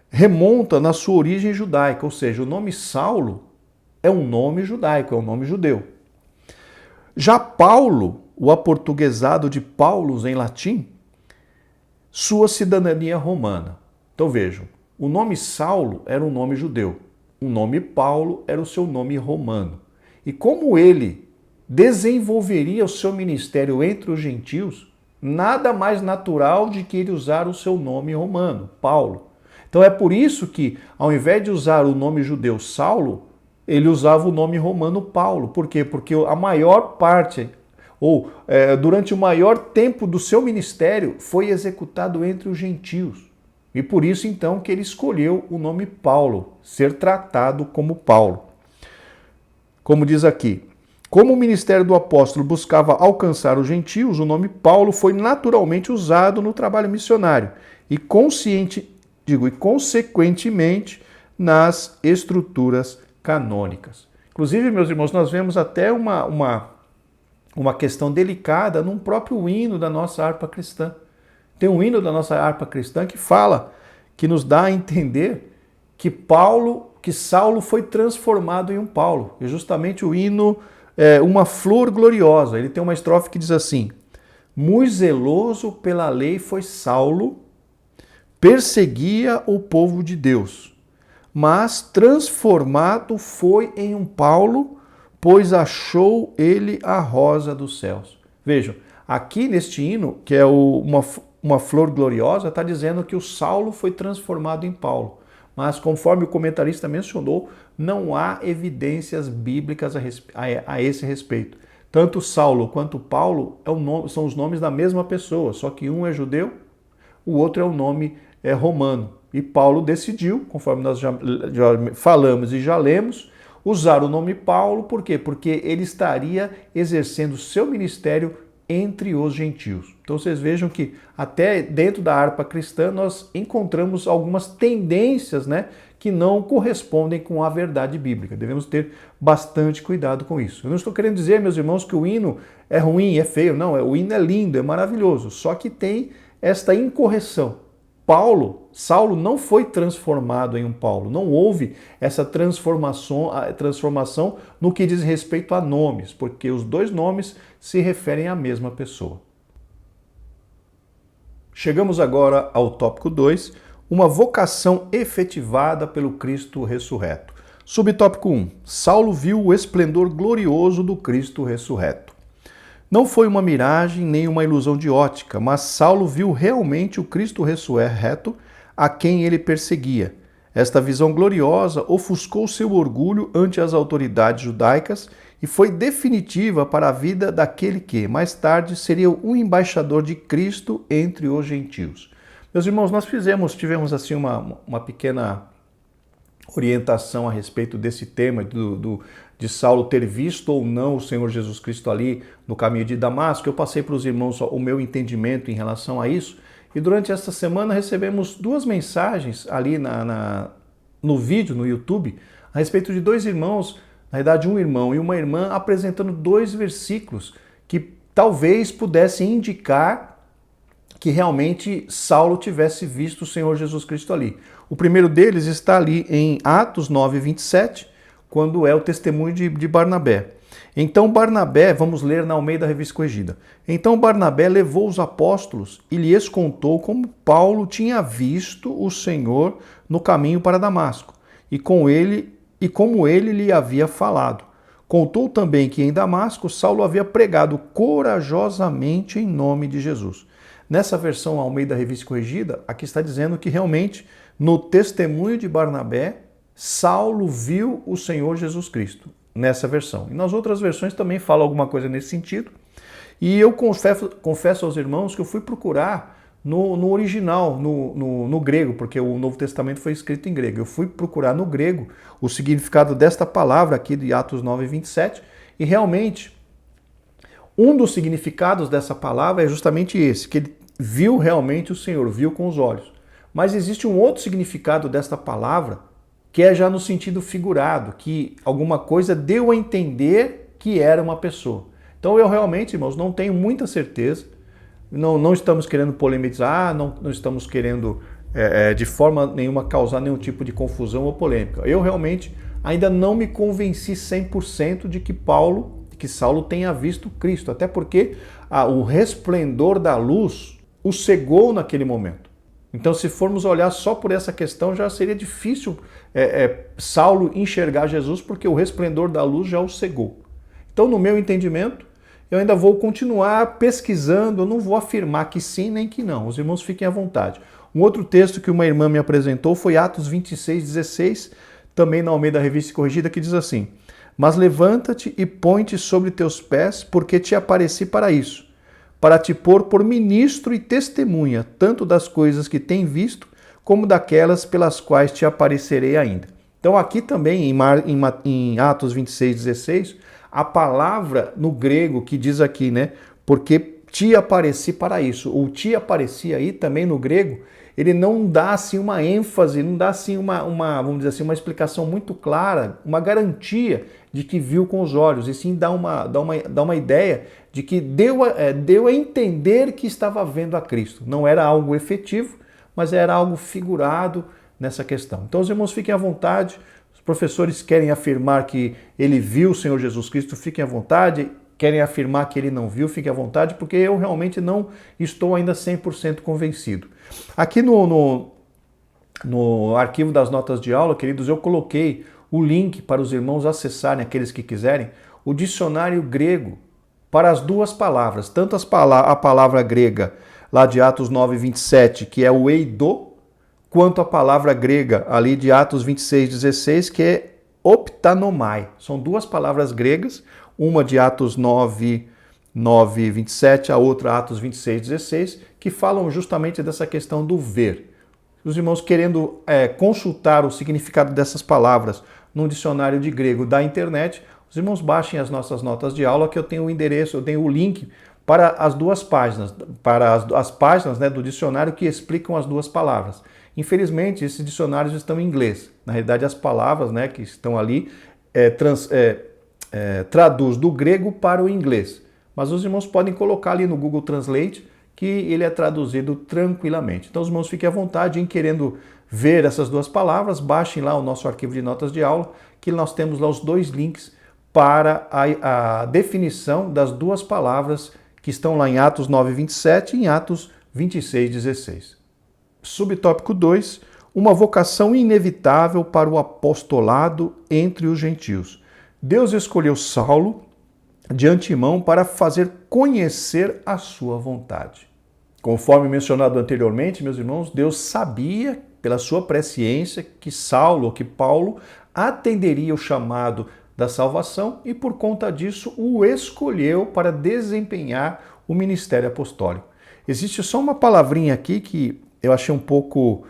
remonta na sua origem judaica, ou seja, o nome Saulo é um nome judaico, é um nome judeu. Já Paulo, o aportuguesado de Paulus em latim, sua cidadania romana. Então vejam, o nome Saulo era um nome judeu. O nome Paulo era o seu nome romano. E como ele desenvolveria o seu ministério entre os gentios, nada mais natural de que ele usar o seu nome romano, Paulo. Então é por isso que, ao invés de usar o nome judeu Saulo, ele usava o nome romano Paulo. Por quê? Porque a maior parte, durante o maior tempo do seu ministério, foi executado entre os gentios. E por isso, então, que ele escolheu o nome Paulo, ser tratado como Paulo. Como diz aqui, como o ministério do apóstolo buscava alcançar os gentios, o nome Paulo foi naturalmente usado no trabalho missionário e consequentemente nas estruturas canônicas. Inclusive, meus irmãos, nós vemos até uma questão delicada num próprio hino da nossa harpa cristã. Tem um hino da nossa harpa cristã que fala, que nos dá a entender que Saulo foi transformado em um Paulo. E justamente o hino Uma Flor Gloriosa. Ele tem uma estrofe que diz assim: muito zeloso pela lei foi Saulo, perseguia o povo de Deus, mas transformado foi em um Paulo, pois achou ele a rosa dos céus. Vejam, aqui neste hino, que é uma flor gloriosa, está dizendo que o Saulo foi transformado em Paulo. mas conforme o comentarista mencionou, não há evidências bíblicas a esse respeito. Tanto Saulo quanto Paulo são os nomes da mesma pessoa, só que um é judeu, o outro é o nome romano. E Paulo decidiu, conforme nós já falamos e já lemos, usar o nome Paulo, por quê? Porque ele estaria exercendo o seu ministério entre os gentios. Então vocês vejam que até dentro da harpa cristã nós encontramos algumas tendências, né, que não correspondem com a verdade bíblica. Devemos ter bastante cuidado com isso. Eu não estou querendo dizer, meus irmãos, que o hino é ruim, é feio. Não, o hino é lindo, é maravilhoso. Só que tem esta incorreção. Saulo não foi transformado em um Paulo. Não houve essa transformação no que diz respeito a nomes, porque os dois nomes se referem à mesma pessoa. Chegamos agora ao tópico 2, uma vocação efetivada pelo Cristo ressurreto. Subtópico 1. Saulo viu o esplendor glorioso do Cristo ressurreto. Não foi uma miragem nem uma ilusão de ótica, mas Saulo viu realmente o Cristo ressurreto a quem ele perseguia. Esta visão gloriosa ofuscou seu orgulho ante as autoridades judaicas e foi definitiva para a vida daquele que, mais tarde, seria o embaixador de Cristo entre os gentios. Meus irmãos, nós tivemos assim uma pequena orientação a respeito desse tema de Saulo ter visto ou não o Senhor Jesus Cristo ali no caminho de Damasco. Eu passei para os irmãos o meu entendimento em relação a isso e durante esta semana recebemos 2 mensagens ali no vídeo, no YouTube, a respeito de 2 irmãos, na verdade um irmão e uma irmã, apresentando 2 versículos que talvez pudessem indicar que realmente Saulo tivesse visto o Senhor Jesus Cristo ali. O primeiro deles está ali em Atos 9, 27, quando é o testemunho de Barnabé. Então Barnabé, vamos ler na Almeida Revista Corrigida. Então Barnabé levou os apóstolos e lhes contou como Paulo tinha visto o Senhor no caminho para Damasco, e como ele lhe havia falado. Contou também que em Damasco Saulo havia pregado corajosamente em nome de Jesus. Nessa versão Almeida Revista Corrigida, aqui está dizendo que realmente no testemunho de Barnabé, Saulo viu o Senhor Jesus Cristo, nessa versão. E nas outras versões também fala alguma coisa nesse sentido. E eu confesso aos irmãos que eu fui procurar no original, no grego, porque o Novo Testamento foi escrito em grego. Eu fui procurar no grego o significado desta palavra aqui de Atos 9, 27, e realmente um dos significados dessa palavra é justamente esse, que ele viu realmente o Senhor, viu com os olhos. Mas existe um outro significado desta palavra, que é já no sentido figurado, que alguma coisa deu a entender que era uma pessoa. Então eu realmente, irmãos, não tenho muita certeza, não estamos querendo polemizar, não estamos querendo de forma nenhuma causar nenhum tipo de confusão ou polêmica. Eu realmente ainda não me convenci 100% de que Saulo tenha visto Cristo, até porque o resplendor da luz o cegou naquele momento. Então, se formos olhar só por essa questão, já seria difícil Saulo enxergar Jesus, porque o resplendor da luz já o cegou. Então, no meu entendimento, eu ainda vou continuar pesquisando, eu não vou afirmar que sim nem que não. Os irmãos fiquem à vontade. Um outro texto que uma irmã me apresentou foi Atos 26, 16, também na Almeida Revista Corrigida, que diz assim: mas levanta-te e põe-te sobre teus pés, porque te apareci para isso, para te pôr por ministro e testemunha, tanto das coisas que tem visto, como daquelas pelas quais te aparecerei ainda. Então aqui também, em Atos 26, 16, a palavra no grego que diz aqui, né, porque te apareci para isso, ou te apareci aí também no grego, ele não dá assim uma ênfase, não dá assim vamos dizer assim, uma explicação muito clara, uma garantia de que viu com os olhos, e sim dá uma ideia de que deu a entender que estava vendo a Cristo. Não era algo efetivo, mas era algo figurado nessa questão. Então os irmãos fiquem à vontade, os professores querem afirmar que ele viu o Senhor Jesus Cristo, fiquem à vontade, querem afirmar que ele não viu, fiquem à vontade, porque eu realmente não estou ainda 100% convencido. Aqui no arquivo das notas de aula, queridos, eu coloquei o link para os irmãos acessarem, aqueles que quiserem, o dicionário grego para as 2 palavras, tanto a palavra grega lá de Atos 9, 27, que é o eido, quanto à palavra grega ali de Atos 26:16, que é optanomai. São duas palavras gregas, uma de Atos 9:27, a outra Atos 26:16, que falam justamente dessa questão do ver. Os irmãos querendo consultar o significado dessas palavras num dicionário de grego da internet, os irmãos baixem as nossas notas de aula, que eu tenho o endereço, eu tenho o link para as duas páginas, para as páginas, né, do dicionário que explicam as duas palavras. Infelizmente, esses dicionários estão em inglês. Na realidade, as palavras, né, que estão ali traduz do grego para o inglês. Mas os irmãos podem colocar ali no Google Translate que ele é traduzido tranquilamente. Então os irmãos fiquem à vontade em querendo ver essas duas palavras, baixem lá o nosso arquivo de notas de aula, que nós temos lá os dois links para a definição das duas palavras que estão lá em Atos 9:27 e em Atos 26:16. Subtópico 2, uma vocação inevitável para o apostolado entre os gentios. Deus escolheu Saulo de antemão para fazer conhecer a sua vontade. Conforme mencionado anteriormente, meus irmãos, Deus sabia, pela sua presciência, que Saulo, que Paulo, atenderia o chamado da salvação e, por conta disso, o escolheu para desempenhar o ministério apostólico. Existe só uma palavrinha aqui que eu achei um pouco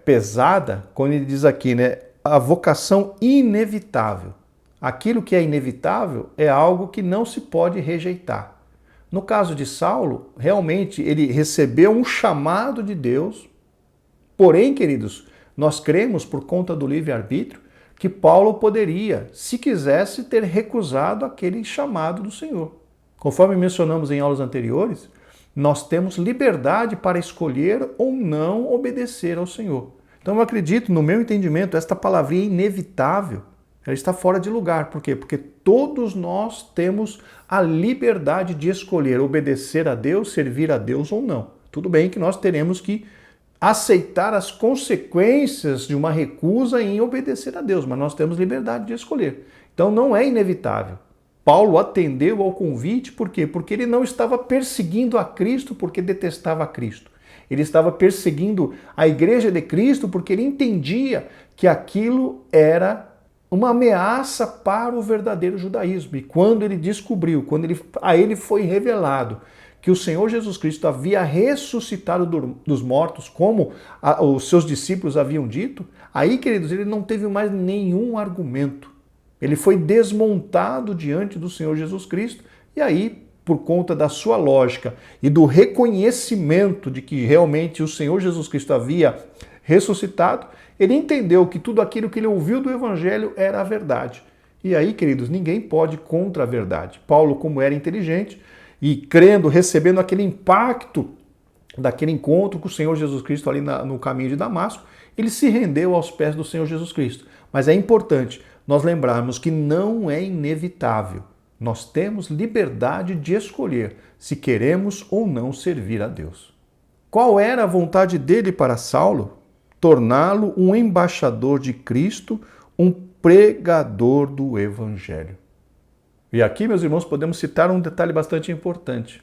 pesada, quando ele diz aqui, né, a vocação inevitável. Aquilo que é inevitável é algo que não se pode rejeitar. No caso de Saulo, realmente ele recebeu um chamado de Deus, porém, queridos, nós cremos por conta do livre-arbítrio que Paulo poderia, se quisesse, ter recusado aquele chamado do Senhor. Conforme mencionamos em aulas anteriores, nós temos liberdade para escolher ou não obedecer ao Senhor. Então eu acredito, no meu entendimento, esta palavrinha inevitável, ela está fora de lugar. Por quê? Porque todos nós temos a liberdade de escolher obedecer a Deus, servir a Deus ou não. Tudo bem que nós teremos que aceitar as consequências de uma recusa em obedecer a Deus, mas nós temos liberdade de escolher. Então não é inevitável. Paulo atendeu ao convite, por quê? Porque ele não estava perseguindo a Cristo porque detestava a Cristo. Ele estava perseguindo a igreja de Cristo porque ele entendia que aquilo era uma ameaça para o verdadeiro judaísmo. E quando ele descobriu, a ele foi revelado que o Senhor Jesus Cristo havia ressuscitado dos mortos, como os seus discípulos haviam dito, aí, queridos, ele não teve mais nenhum argumento. Ele foi desmontado diante do Senhor Jesus Cristo e aí, por conta da sua lógica e do reconhecimento de que realmente o Senhor Jesus Cristo havia ressuscitado, ele entendeu que tudo aquilo que ele ouviu do Evangelho era a verdade. E aí, queridos, ninguém pode ir contra a verdade. Paulo, como era inteligente e crendo, recebendo aquele impacto daquele encontro com o Senhor Jesus Cristo ali no caminho de Damasco, ele se rendeu aos pés do Senhor Jesus Cristo. Mas é importante nós lembrarmos que não é inevitável. Nós temos liberdade de escolher se queremos ou não servir a Deus. Qual era a vontade dele para Saulo? Torná-lo um embaixador de Cristo, um pregador do Evangelho. E aqui, meus irmãos, podemos citar um detalhe bastante importante.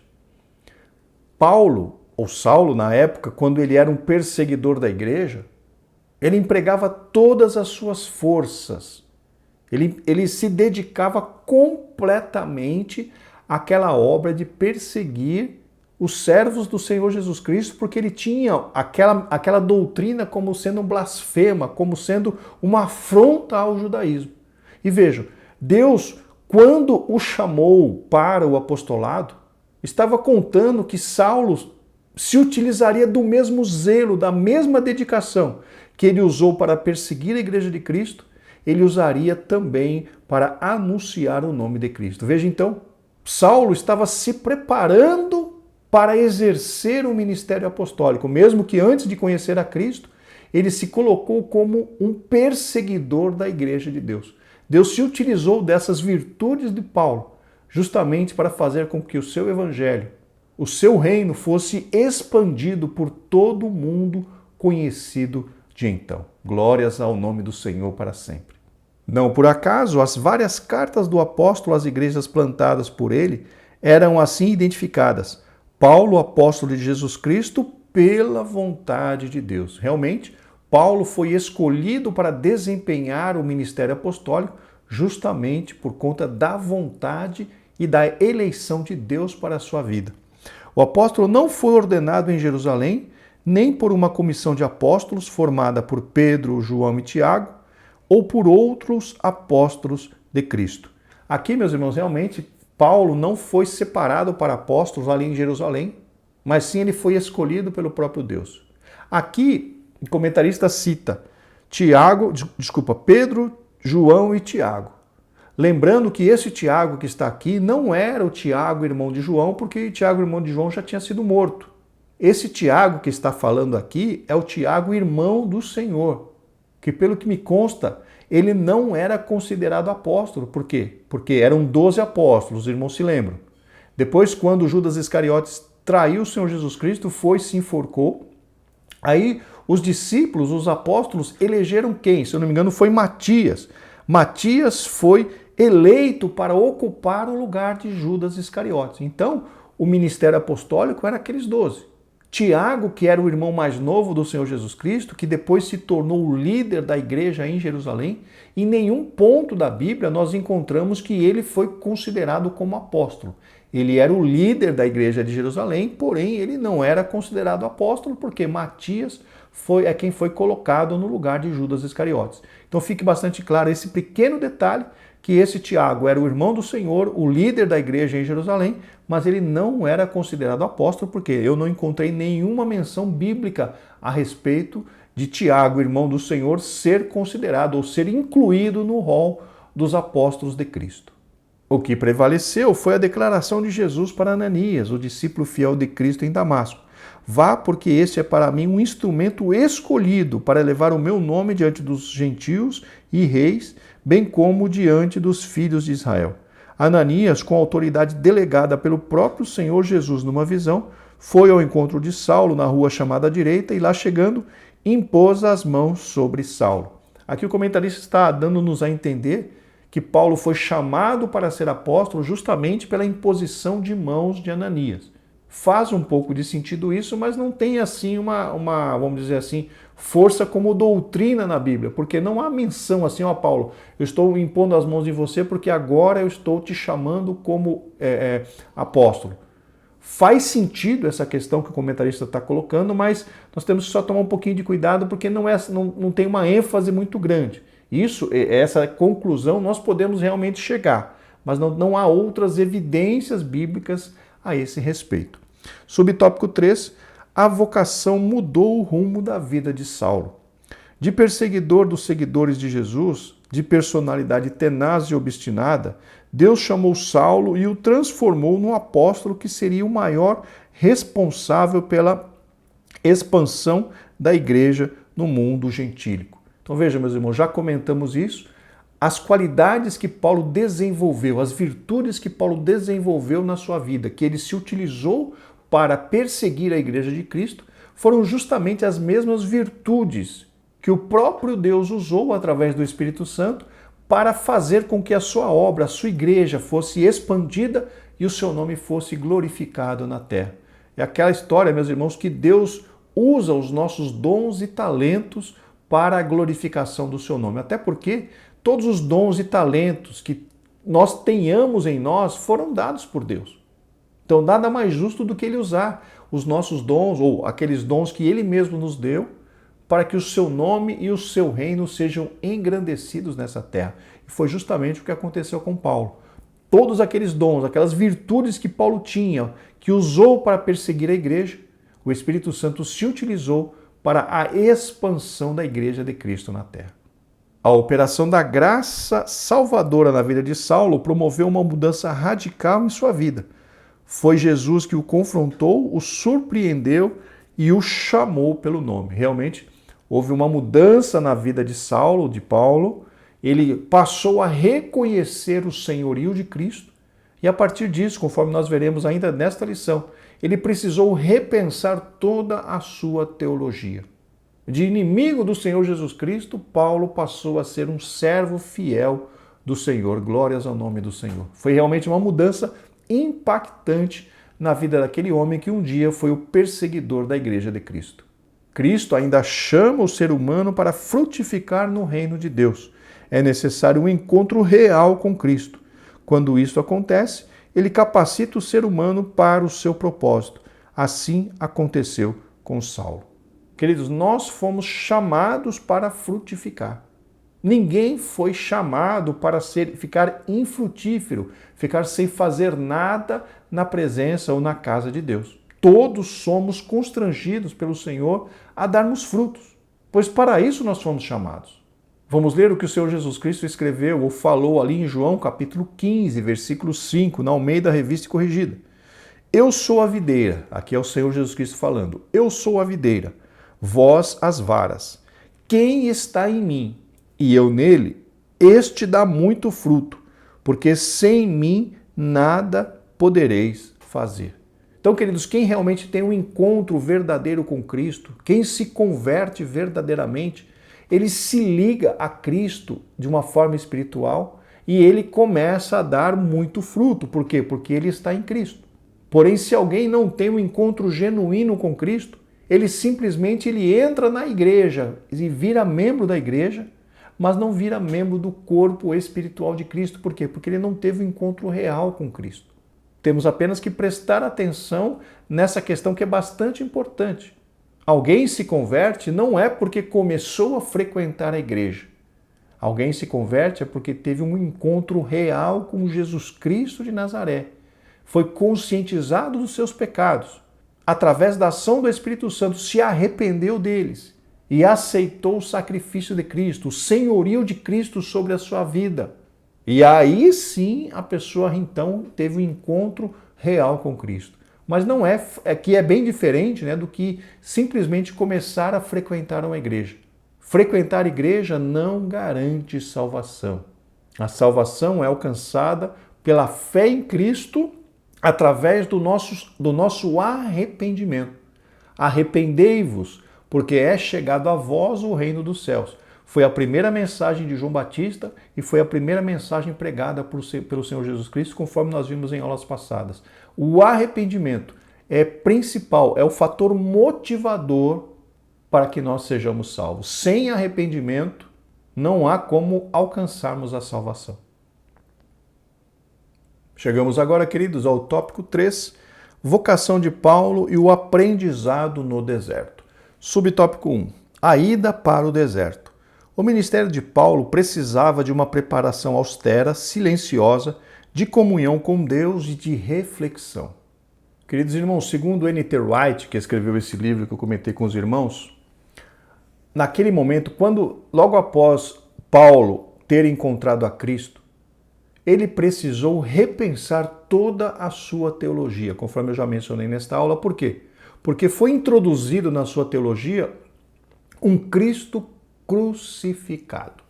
Paulo, ou Saulo, na época, quando ele era um perseguidor da igreja, ele empregava todas as suas forças. Ele se dedicava completamente àquela obra de perseguir os servos do Senhor Jesus Cristo, porque ele tinha aquela doutrina como sendo um blasfema, como sendo uma afronta ao judaísmo. E vejam, Deus, quando o chamou para o apostolado, estava contando que Saulo se utilizaria do mesmo zelo, da mesma dedicação que ele usou para perseguir a igreja de Cristo, ele usaria também para anunciar o nome de Cristo. Veja então, Saulo estava se preparando para exercer o ministério apostólico, mesmo que antes de conhecer a Cristo, ele se colocou como um perseguidor da igreja de Deus. Deus se utilizou dessas virtudes de Paulo justamente para fazer com que o seu evangelho, o seu reino fosse expandido por todo o mundo conhecido de então. Glórias ao nome do Senhor para sempre. Não por acaso, as várias cartas do apóstolo às igrejas plantadas por ele eram assim identificadas: Paulo, apóstolo de Jesus Cristo, pela vontade de Deus. Realmente, Paulo foi escolhido para desempenhar o ministério apostólico justamente por conta da vontade e da eleição de Deus para a sua vida. O apóstolo não foi ordenado em Jerusalém, nem por uma comissão de apóstolos formada por Pedro, João e Tiago, ou por outros apóstolos de Cristo. Aqui, meus irmãos, realmente, Paulo não foi separado para apóstolos ali em Jerusalém, mas sim ele foi escolhido pelo próprio Deus. Aqui, o comentarista cita Pedro, João e Tiago. Lembrando que esse Tiago que está aqui não era o Tiago, irmão de João, porque Tiago, irmão de João, já tinha sido morto. Esse Tiago que está falando aqui é o Tiago, irmão do Senhor, que pelo que me consta, ele não era considerado apóstolo. Por quê? Porque eram 12 apóstolos, os irmãos se lembram. Depois, quando Judas Iscariotes traiu o Senhor Jesus Cristo, se enforcou. Aí os discípulos, os apóstolos, elegeram quem? Se eu não me engano, foi Matias. Matias foi eleito para ocupar o lugar de Judas Iscariotes. Então, o ministério apostólico era aqueles 12. Tiago, que era o irmão mais novo do Senhor Jesus Cristo, que depois se tornou o líder da igreja em Jerusalém, em nenhum ponto da Bíblia nós encontramos que ele foi considerado como apóstolo. Ele era o líder da igreja de Jerusalém, porém ele não era considerado apóstolo, porque Matias é quem foi colocado no lugar de Judas Iscariotes. Então fique bastante claro esse pequeno detalhe, que esse Tiago era o irmão do Senhor, o líder da igreja em Jerusalém, mas ele não era considerado apóstolo, porque eu não encontrei nenhuma menção bíblica a respeito de Tiago, irmão do Senhor, ser considerado ou ser incluído no rol dos apóstolos de Cristo. O que prevaleceu foi a declaração de Jesus para Ananias, o discípulo fiel de Cristo em Damasco. Vá, porque este é para mim um instrumento escolhido para levar o meu nome diante dos gentios e reis, bem como diante dos filhos de Israel. Ananias, com a autoridade delegada pelo próprio Senhor Jesus numa visão, foi ao encontro de Saulo na rua chamada Direita e lá chegando, impôs as mãos sobre Saulo. Aqui o comentarista está dando-nos a entender que Paulo foi chamado para ser apóstolo justamente pela imposição de mãos de Ananias. Faz um pouco de sentido isso, mas não tem assim vamos dizer assim, força como doutrina na Bíblia, porque não há menção assim, ó Paulo, eu estou impondo as mãos em você porque agora eu estou te chamando como apóstolo. Faz sentido essa questão que o comentarista está colocando, mas nós temos que só tomar um pouquinho de cuidado porque não tem uma ênfase muito grande. Essa conclusão nós podemos realmente chegar, mas não há outras evidências bíblicas a esse respeito. Subtópico 3, a vocação mudou o rumo da vida de Saulo. De perseguidor dos seguidores de Jesus, de personalidade tenaz e obstinada, Deus chamou Saulo e o transformou num apóstolo que seria o maior responsável pela expansão da igreja no mundo gentílico. Então veja, meus irmãos, já comentamos isso. As qualidades que Paulo desenvolveu, as virtudes que Paulo desenvolveu na sua vida, que ele se utilizou para perseguir a igreja de Cristo, foram justamente as mesmas virtudes que o próprio Deus usou através do Espírito Santo para fazer com que a sua obra, a sua igreja fosse expandida e o seu nome fosse glorificado na terra. É aquela história, meus irmãos, que Deus usa os nossos dons e talentos para a glorificação do seu nome. Até porque todos os dons e talentos que nós tenhamos em nós foram dados por Deus. Então nada mais justo do que Ele usar os nossos dons, ou aqueles dons que Ele mesmo nos deu, para que o seu nome e o seu reino sejam engrandecidos nessa terra. E foi justamente o que aconteceu com Paulo. Todos aqueles dons, aquelas virtudes que Paulo tinha, que usou para perseguir a igreja, o Espírito Santo se utilizou para a expansão da igreja de Cristo na terra. A operação da graça salvadora na vida de Saulo promoveu uma mudança radical em sua vida. Foi Jesus que o confrontou, o surpreendeu e o chamou pelo nome. Realmente, houve uma mudança na vida de Saulo, de Paulo. Ele passou a reconhecer o senhorio de Cristo e a partir disso, conforme nós veremos ainda nesta lição, ele precisou repensar toda a sua teologia. De inimigo do Senhor Jesus Cristo, Paulo passou a ser um servo fiel do Senhor. Glórias ao nome do Senhor. Foi realmente uma mudança impactante na vida daquele homem que um dia foi o perseguidor da Igreja de Cristo. Cristo ainda chama o ser humano para frutificar no reino de Deus. É necessário um encontro real com Cristo. Quando isso acontece, ele capacita o ser humano para o seu propósito. Assim aconteceu com Saulo. Queridos, nós fomos chamados para frutificar. Ninguém foi chamado para ficar infrutífero, ficar sem fazer nada na presença ou na casa de Deus. Todos somos constrangidos pelo Senhor a darmos frutos, pois para isso nós fomos chamados. Vamos ler o que o Senhor Jesus Cristo escreveu ou falou ali em João capítulo 15, versículo 5, na Almeida Revista e Corrigida. Eu sou a videira, aqui é o Senhor Jesus Cristo falando, eu sou a videira, vós as varas. Quem está em mim e eu nele, este dá muito fruto, porque sem mim nada podereis fazer. Então, queridos, quem realmente tem um encontro verdadeiro com Cristo, quem se converte verdadeiramente, ele se liga a Cristo de uma forma espiritual e ele começa a dar muito fruto. Por quê? Porque ele está em Cristo. Porém, se alguém não tem um encontro genuíno com Cristo, ele simplesmente entra na igreja e vira membro da igreja, mas não vira membro do corpo espiritual de Cristo. Por quê? Porque ele não teve um encontro real com Cristo. Temos apenas que prestar atenção nessa questão que é bastante importante. Alguém se converte não é porque começou a frequentar a igreja. Alguém se converte é porque teve um encontro real com Jesus Cristo de Nazaré. Foi conscientizado dos seus pecados. Através da ação do Espírito Santo, se arrependeu deles e aceitou o sacrifício de Cristo, o senhorio de Cristo sobre a sua vida. E aí sim a pessoa então teve um encontro real com Cristo. Mas não que é bem diferente, né, do que simplesmente começar a frequentar uma igreja. Frequentar a igreja não garante salvação. A salvação é alcançada pela fé em Cristo através do nosso arrependimento. Arrependei-vos, porque é chegado a vós o reino dos céus. Foi a primeira mensagem de João Batista e foi a primeira mensagem pregada pelo Senhor Jesus Cristo, conforme nós vimos em aulas passadas. O arrependimento é principal, é o fator motivador para que nós sejamos salvos. Sem arrependimento, não há como alcançarmos a salvação. Chegamos agora, queridos, ao tópico 3, vocação de Paulo e o aprendizado no deserto. Subtópico 1, a ida para o deserto. O ministério de Paulo precisava de uma preparação austera, silenciosa, de comunhão com Deus e de reflexão. Queridos irmãos, segundo N.T. Wright, que escreveu esse livro que eu comentei com os irmãos, naquele momento, logo após Paulo ter encontrado a Cristo, ele precisou repensar toda a sua teologia, conforme eu já mencionei nesta aula. Por quê? Porque foi introduzido na sua teologia um Cristo crucificado.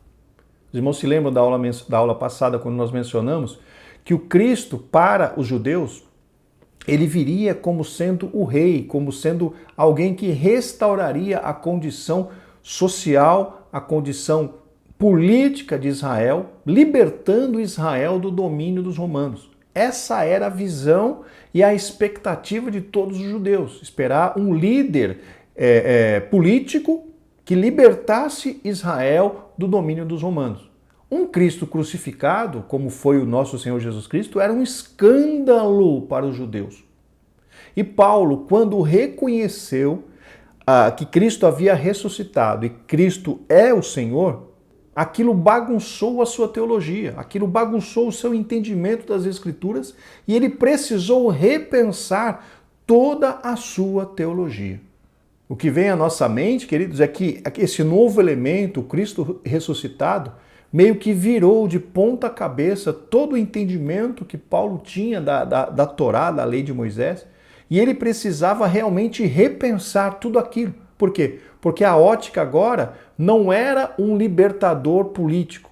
Os irmãos se lembram da aula passada, quando nós mencionamos que o Cristo, para os judeus, ele viria como sendo o rei, como sendo alguém que restauraria a condição social, a condição política de Israel, libertando Israel do domínio dos romanos. Essa era a visão e a expectativa de todos os judeus, esperar um líder político que libertasse Israel do domínio dos romanos. Um Cristo crucificado, como foi o nosso Senhor Jesus Cristo, era um escândalo para os judeus. E Paulo, quando reconheceu que Cristo havia ressuscitado e Cristo é o Senhor, aquilo bagunçou a sua teologia, aquilo bagunçou o seu entendimento das Escrituras e ele precisou repensar toda a sua teologia. O que vem à nossa mente, queridos, é que esse novo elemento, o Cristo ressuscitado, meio que virou de ponta cabeça todo o entendimento que Paulo tinha da Torá, da lei de Moisés, e ele precisava realmente repensar tudo aquilo. Por quê? Porque a ótica agora não era um libertador político.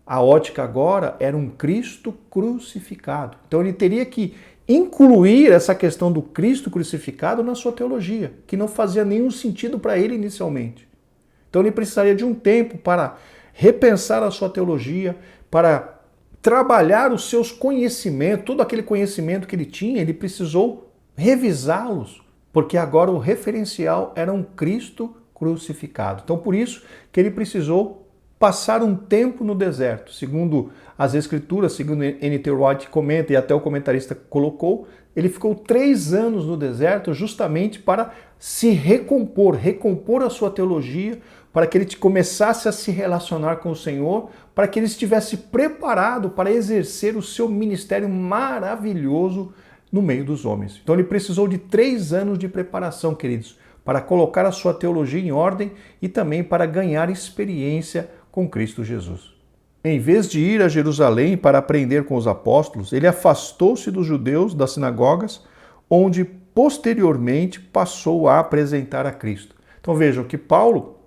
A ótica agora era um Cristo crucificado. Então ele teria que incluir essa questão do Cristo crucificado na sua teologia, que não fazia nenhum sentido para ele inicialmente. Então ele precisaria de um tempo para repensar a sua teologia, para trabalhar os seus conhecimentos, todo aquele conhecimento que ele tinha, ele precisou revisá-los, porque agora o referencial era um Cristo crucificado. Então, por isso que ele precisou passar um tempo no deserto. Segundo as Escrituras, segundo N.T. Wright comenta, e até o comentarista colocou, ele ficou 3 anos no deserto justamente para se recompor a sua teologia, para que ele começasse a se relacionar com o Senhor, para que ele estivesse preparado para exercer o seu ministério maravilhoso no meio dos homens. Então ele precisou de 3 anos de preparação, queridos, para colocar a sua teologia em ordem e também para ganhar experiência com Cristo Jesus. Em vez de ir a Jerusalém para aprender com os apóstolos, ele afastou-se dos judeus das sinagogas, onde posteriormente passou a apresentar a Cristo. Então vejam que Paulo,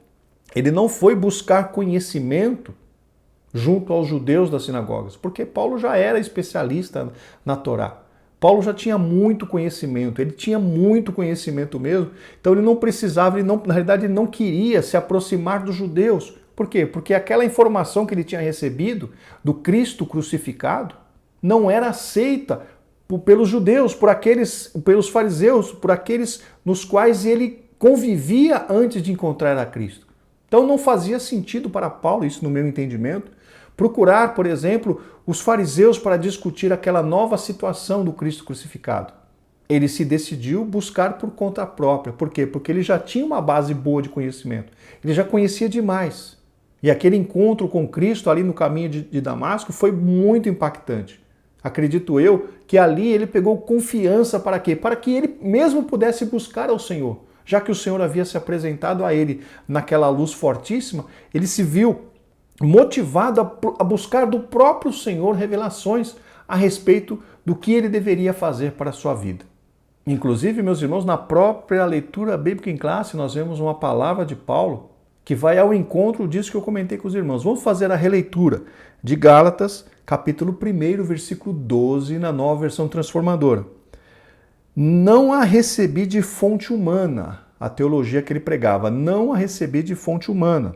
ele não foi buscar conhecimento junto aos judeus das sinagogas, porque Paulo já era especialista na Torá. Paulo já tinha muito conhecimento, ele tinha muito conhecimento mesmo, então ele não precisava, na realidade ele não queria se aproximar dos judeus. Por quê? Porque aquela informação que ele tinha recebido do Cristo crucificado não era aceita pelos judeus, pelos fariseus, por aqueles nos quais ele convivia antes de encontrar a Cristo. Então não fazia sentido para Paulo, isso no meu entendimento, procurar, por exemplo, os fariseus para discutir aquela nova situação do Cristo crucificado. Ele se decidiu buscar por conta própria. Por quê? Porque ele já tinha uma base boa de conhecimento. Ele já conhecia demais. E aquele encontro com Cristo ali no caminho de Damasco foi muito impactante. Acredito eu que ali ele pegou confiança para quê? Para que ele mesmo pudesse buscar ao Senhor. Já que o Senhor havia se apresentado a ele naquela luz fortíssima, ele se viu motivado a buscar do próprio Senhor revelações a respeito do que ele deveria fazer para a sua vida. Inclusive, meus irmãos, na própria leitura bíblica em classe, nós vemos uma palavra de Paulo que vai ao encontro disso que eu comentei com os irmãos. Vamos fazer a releitura de Gálatas, capítulo 1, versículo 12, na Nova Versão Transformadora. Não a recebi de fonte humana, a teologia que ele pregava, não a recebi de fonte humana,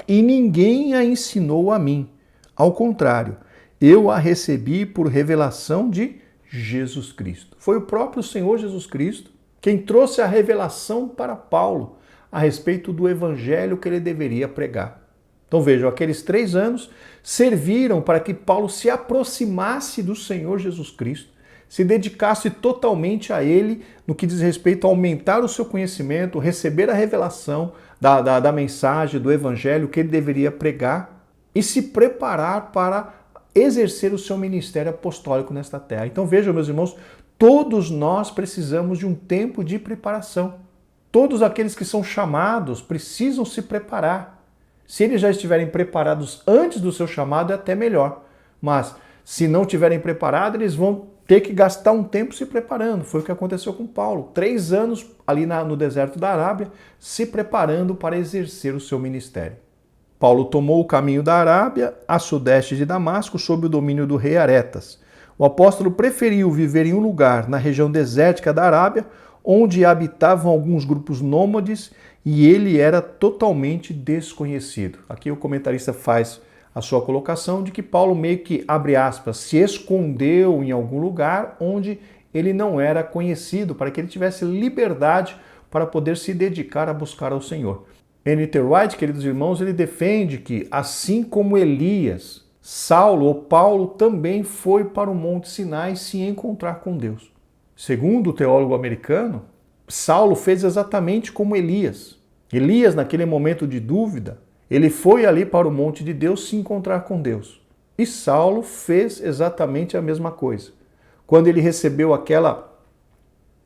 e ninguém a ensinou a mim. Ao contrário, eu a recebi por revelação de Jesus Cristo. Foi o próprio Senhor Jesus Cristo quem trouxe a revelação para Paulo a respeito do evangelho que ele deveria pregar. Então vejam, aqueles 3 anos serviram para que Paulo se aproximasse do Senhor Jesus Cristo, se dedicasse totalmente a ele no que diz respeito a aumentar o seu conhecimento, receber a revelação da mensagem, do evangelho que ele deveria pregar e se preparar para exercer o seu ministério apostólico nesta terra. Então vejam, meus irmãos, todos nós precisamos de um tempo de preparação. Todos aqueles que são chamados precisam se preparar. Se eles já estiverem preparados antes do seu chamado, é até melhor. Mas se não estiverem preparados, eles vão ter que gastar um tempo se preparando. Foi o que aconteceu com Paulo. 3 anos ali no deserto da Arábia, se preparando para exercer o seu ministério. Paulo tomou o caminho da Arábia a sudeste de Damasco, sob o domínio do rei Aretas. O apóstolo preferiu viver em um lugar na região desértica da Arábia, onde habitavam alguns grupos nômades e ele era totalmente desconhecido. Aqui o comentarista faz a sua colocação de que Paulo meio que, abre aspas, se escondeu em algum lugar onde ele não era conhecido, para que ele tivesse liberdade para poder se dedicar a buscar ao Senhor. N.T. Wright, queridos irmãos, ele defende que, assim como Elias, Saulo ou Paulo também foi para o Monte Sinai se encontrar com Deus. Segundo o teólogo americano, Saulo fez exatamente como Elias. Elias, naquele momento de dúvida, ele foi ali para o monte de Deus se encontrar com Deus. E Saulo fez exatamente a mesma coisa. Quando ele recebeu aquela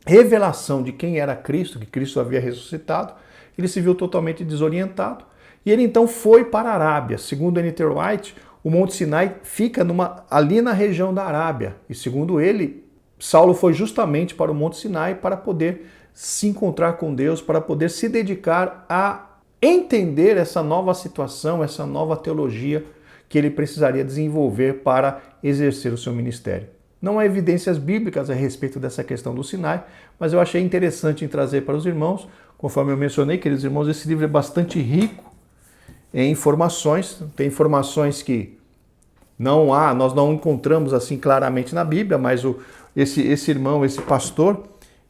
revelação de quem era Cristo, que Cristo havia ressuscitado, ele se viu totalmente desorientado. E ele então foi para a Arábia. Segundo N.T. Wright, o Monte Sinai fica ali na região da Arábia. E segundo ele, Saulo foi justamente para o Monte Sinai para poder se encontrar com Deus, para poder se dedicar a entender essa nova situação, essa nova teologia que ele precisaria desenvolver para exercer o seu ministério. Não há evidências bíblicas a respeito dessa questão do Sinai, mas eu achei interessante em trazer para os irmãos. Conforme eu mencionei, queridos irmãos, esse livro é bastante rico em informações. Tem informações que nós não encontramos assim claramente na Bíblia, mas esse irmão, esse pastor,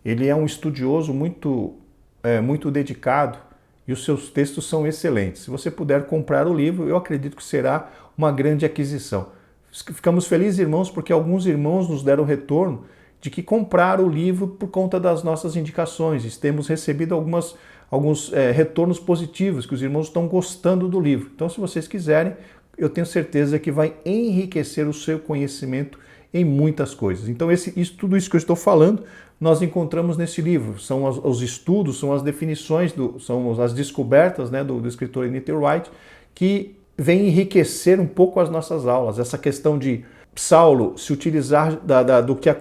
Ele é um estudioso muito dedicado e os seus textos são excelentes. Se você puder comprar o livro, eu acredito que será uma grande aquisição. Ficamos felizes, irmãos, porque alguns irmãos nos deram retorno de que compraram o livro por conta das nossas indicações. Temos recebido alguns retornos positivos, que os irmãos estão gostando do livro. Então, se vocês quiserem, eu tenho certeza que vai enriquecer o seu conhecimento em muitas coisas. Então, tudo isso que eu estou falando, nós encontramos nesse livro. São os estudos, são as definições, são as descobertas, né, do escritor N.T. Wright, que vem enriquecer um pouco as nossas aulas. Essa questão de Saulo se utilizar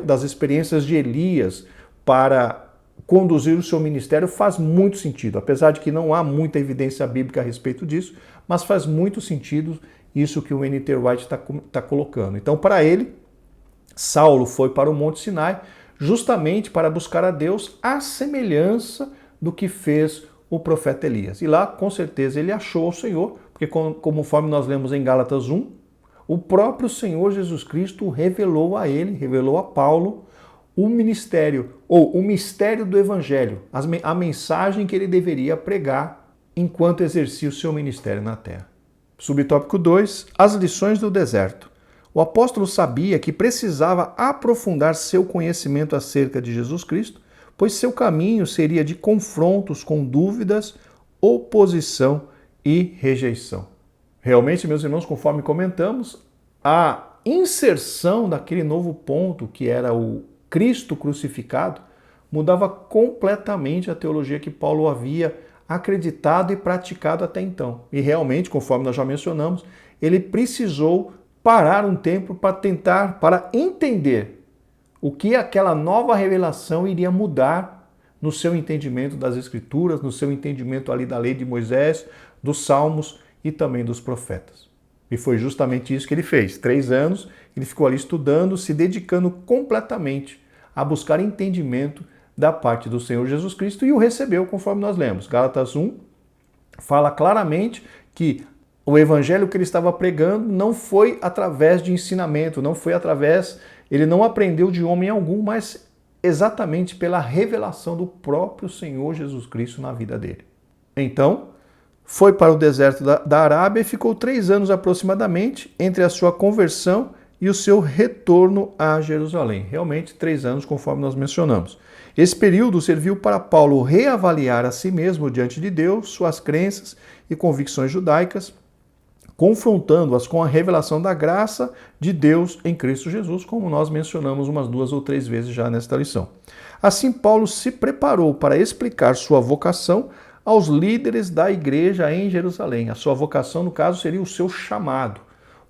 das experiências de Elias para conduzir o seu ministério faz muito sentido, apesar de que não há muita evidência bíblica a respeito disso, mas faz muito sentido isso que o N.T. Wright está colocando. Então, para ele, Saulo foi para o Monte Sinai justamente para buscar a Deus à semelhança do que fez o profeta Elias. E lá, com certeza, ele achou o Senhor, porque conforme nós lemos em Gálatas 1, o próprio Senhor Jesus Cristo revelou a ele, revelou a Paulo, o ministério, ou o mistério do Evangelho, a mensagem que ele deveria pregar enquanto exercia o seu ministério na terra. Subtópico 2, as lições do deserto. O apóstolo sabia que precisava aprofundar seu conhecimento acerca de Jesus Cristo, pois seu caminho seria de confrontos com dúvidas, oposição e rejeição. Realmente, meus irmãos, conforme comentamos, a inserção daquele novo ponto, que era o Cristo crucificado, mudava completamente a teologia que Paulo havia acreditado e praticado até então. E realmente, conforme nós já mencionamos, ele precisou parar um tempo para entender o que aquela nova revelação iria mudar no seu entendimento das Escrituras, no seu entendimento ali da lei de Moisés, dos Salmos e também dos profetas. E foi justamente isso que ele fez. 3 anos, ele ficou ali estudando, se dedicando completamente a buscar entendimento da parte do Senhor Jesus Cristo e o recebeu, conforme nós lemos. Gálatas 1 fala claramente que o evangelho que ele estava pregando não foi através de ensinamento, ele não aprendeu de homem algum, mas exatamente pela revelação do próprio Senhor Jesus Cristo na vida dele. Então, foi para o deserto da Arábia e ficou 3 anos aproximadamente entre a sua conversão e o seu retorno a Jerusalém. Realmente 3 anos, conforme nós mencionamos. Esse período serviu para Paulo reavaliar a si mesmo diante de Deus, suas crenças e convicções judaicas, confrontando-as com a revelação da graça de Deus em Cristo Jesus, como nós mencionamos umas 2 ou 3 vezes já nesta lição. Assim, Paulo se preparou para explicar sua vocação aos líderes da igreja em Jerusalém. A sua vocação, no caso, seria o seu chamado.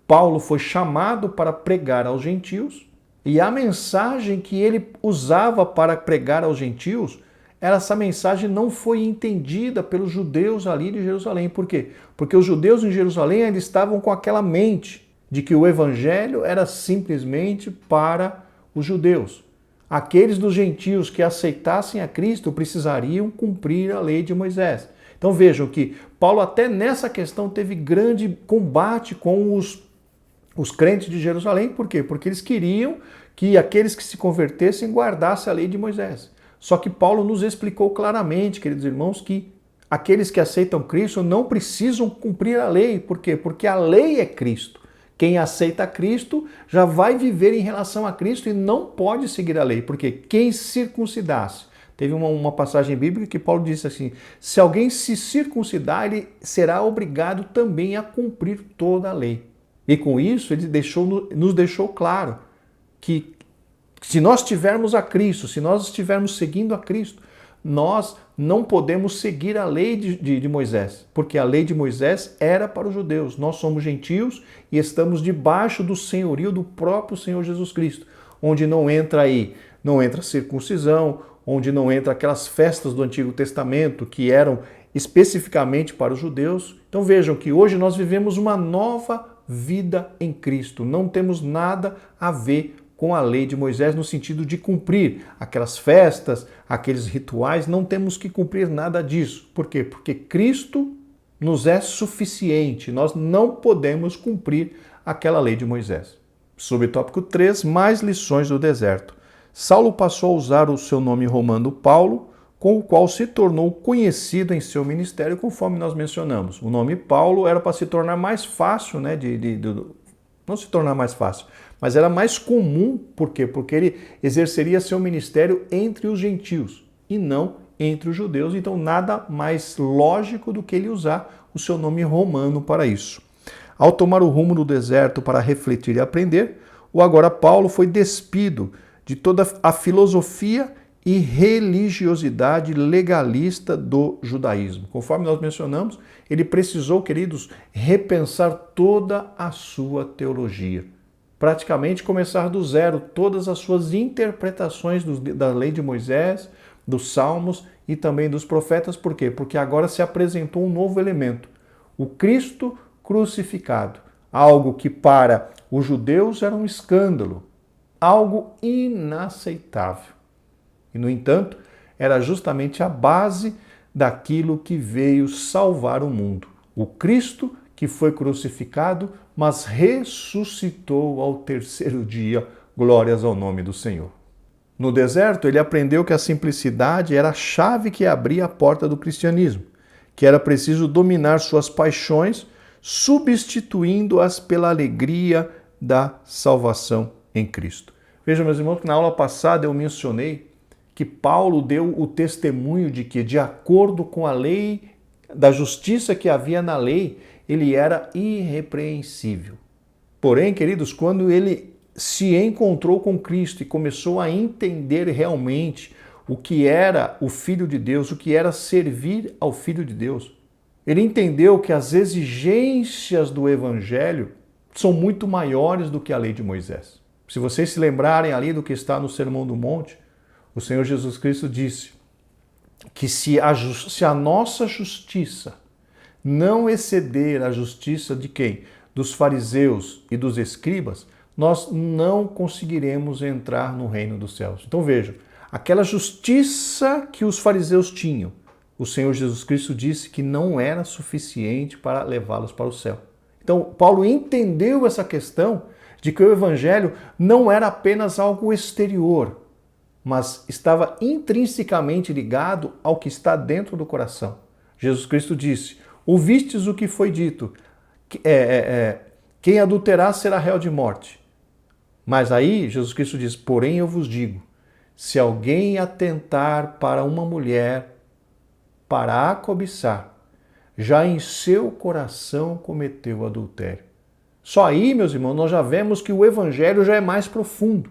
Paulo foi chamado para pregar aos gentios e a mensagem que ele usava para pregar aos gentios, essa mensagem não foi entendida pelos judeus ali de Jerusalém. Por quê? Porque os judeus em Jerusalém ainda estavam com aquela mente de que o evangelho era simplesmente para os judeus. Aqueles dos gentios que aceitassem a Cristo precisariam cumprir a lei de Moisés. Então vejam que Paulo até nessa questão teve grande combate com os crentes de Jerusalém. Por quê? Porque eles queriam que aqueles que se convertessem guardassem a lei de Moisés. Só que Paulo nos explicou claramente, queridos irmãos, que aqueles que aceitam Cristo não precisam cumprir a lei. Por quê? Porque a lei é Cristo. Quem aceita Cristo já vai viver em relação a Cristo e não pode seguir a lei. Porque quem circuncidasse, teve uma passagem bíblica que Paulo disse assim, se alguém se circuncidar, ele será obrigado também a cumprir toda a lei. E com isso ele nos deixou claro que se nós tivermos a Cristo, se nós estivermos seguindo a Cristo, nós não podemos seguir a lei de Moisés, porque a lei de Moisés era para os judeus. Nós somos gentios e estamos debaixo do senhorio do próprio Senhor Jesus Cristo, onde não entra circuncisão, onde não entra aquelas festas do Antigo Testamento que eram especificamente para os judeus. Então vejam que hoje nós vivemos uma nova vida em Cristo. Não temos nada a ver com a lei de Moisés no sentido de cumprir aquelas festas, aqueles rituais, não temos que cumprir nada disso. Por quê? Porque Cristo nos é suficiente, nós não podemos cumprir aquela lei de Moisés. Subtópico 3, mais lições do deserto. Saulo passou a usar o seu nome romano Paulo, com o qual se tornou conhecido em seu ministério, conforme nós mencionamos. O nome Paulo era para se tornar mais fácil, né, não se tornar mais fácil, mas era mais comum. Por quê? Porque ele exerceria seu ministério entre os gentios e não entre os judeus. Então, nada mais lógico do que ele usar o seu nome romano para isso. Ao tomar o rumo do deserto para refletir e aprender, o agora Paulo foi despido de toda a filosofia e religiosidade legalista do judaísmo. Conforme nós mencionamos, ele precisou, queridos, repensar toda a sua teologia. Praticamente começar do zero todas as suas interpretações da lei de Moisés, dos Salmos e também dos profetas. Por quê? Porque agora se apresentou um novo elemento, o Cristo crucificado. Algo que para os judeus era um escândalo, algo inaceitável. E, no entanto, era justamente a base daquilo que veio salvar o mundo. O Cristo que foi crucificado, mas ressuscitou ao terceiro dia. Glórias ao nome do Senhor. No deserto, ele aprendeu que a simplicidade era a chave que abria a porta do cristianismo, que era preciso dominar suas paixões, substituindo-as pela alegria da salvação em Cristo. Vejam, meus irmãos, que na aula passada eu mencionei que Paulo deu o testemunho de que, de acordo com a lei, da justiça que havia na lei, ele era irrepreensível. Porém, queridos, quando ele se encontrou com Cristo e começou a entender realmente o que era o Filho de Deus, o que era servir ao Filho de Deus, ele entendeu que as exigências do Evangelho são muito maiores do que a lei de Moisés. Se vocês se lembrarem ali do que está no Sermão do Monte, o Senhor Jesus Cristo disse que se a nossa justiça não exceder a justiça de quem? Dos fariseus e dos escribas, nós não conseguiremos entrar no reino dos céus. Então vejam, aquela justiça que os fariseus tinham, o Senhor Jesus Cristo disse que não era suficiente para levá-los para o céu. Então Paulo entendeu essa questão de que o Evangelho não era apenas algo exterior, mas estava intrinsecamente ligado ao que está dentro do coração. Jesus Cristo disse: ouvistes o que foi dito, quem adulterar será réu de morte. Mas aí Jesus Cristo diz: porém eu vos digo, se alguém atentar para uma mulher para a cobiçar, já em seu coração cometeu adultério. Só aí, meus irmãos, nós já vemos que o Evangelho já é mais profundo.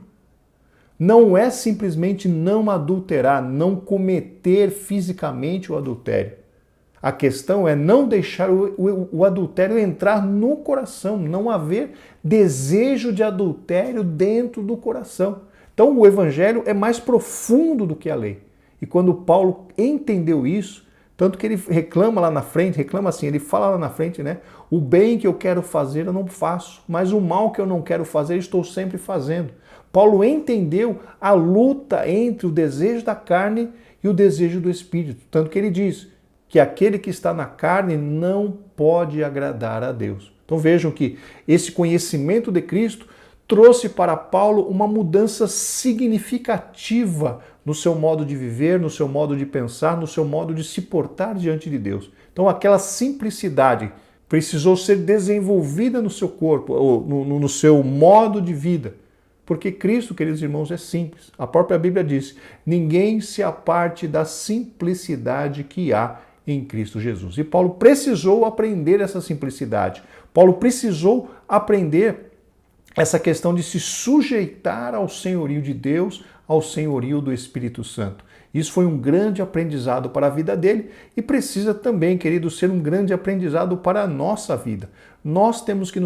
Não é simplesmente não adulterar, não cometer fisicamente o adultério. A questão é não deixar o adultério entrar no coração, não haver desejo de adultério dentro do coração. Então o Evangelho é mais profundo do que a lei. E quando Paulo entendeu isso, tanto que ele reclama lá na frente, ele fala lá na frente, né? O bem que eu quero fazer eu não faço, mas o mal que eu não quero fazer estou sempre fazendo. Paulo entendeu a luta entre o desejo da carne e o desejo do Espírito. Tanto que ele diz que aquele que está na carne não pode agradar a Deus. Então vejam que esse conhecimento de Cristo trouxe para Paulo uma mudança significativa no seu modo de viver, no seu modo de pensar, no seu modo de se portar diante de Deus. Então aquela simplicidade precisou ser desenvolvida no seu corpo, ou no seu modo de vida. Porque Cristo, queridos irmãos, é simples. A própria Bíblia diz: ninguém se aparte da simplicidade que há em Cristo Jesus. E Paulo precisou aprender essa simplicidade. Paulo precisou aprender essa questão de se sujeitar ao senhorio de Deus, ao senhorio do Espírito Santo. Isso foi um grande aprendizado para a vida dele e precisa também, querido, ser um grande aprendizado para a nossa vida. Nós temos que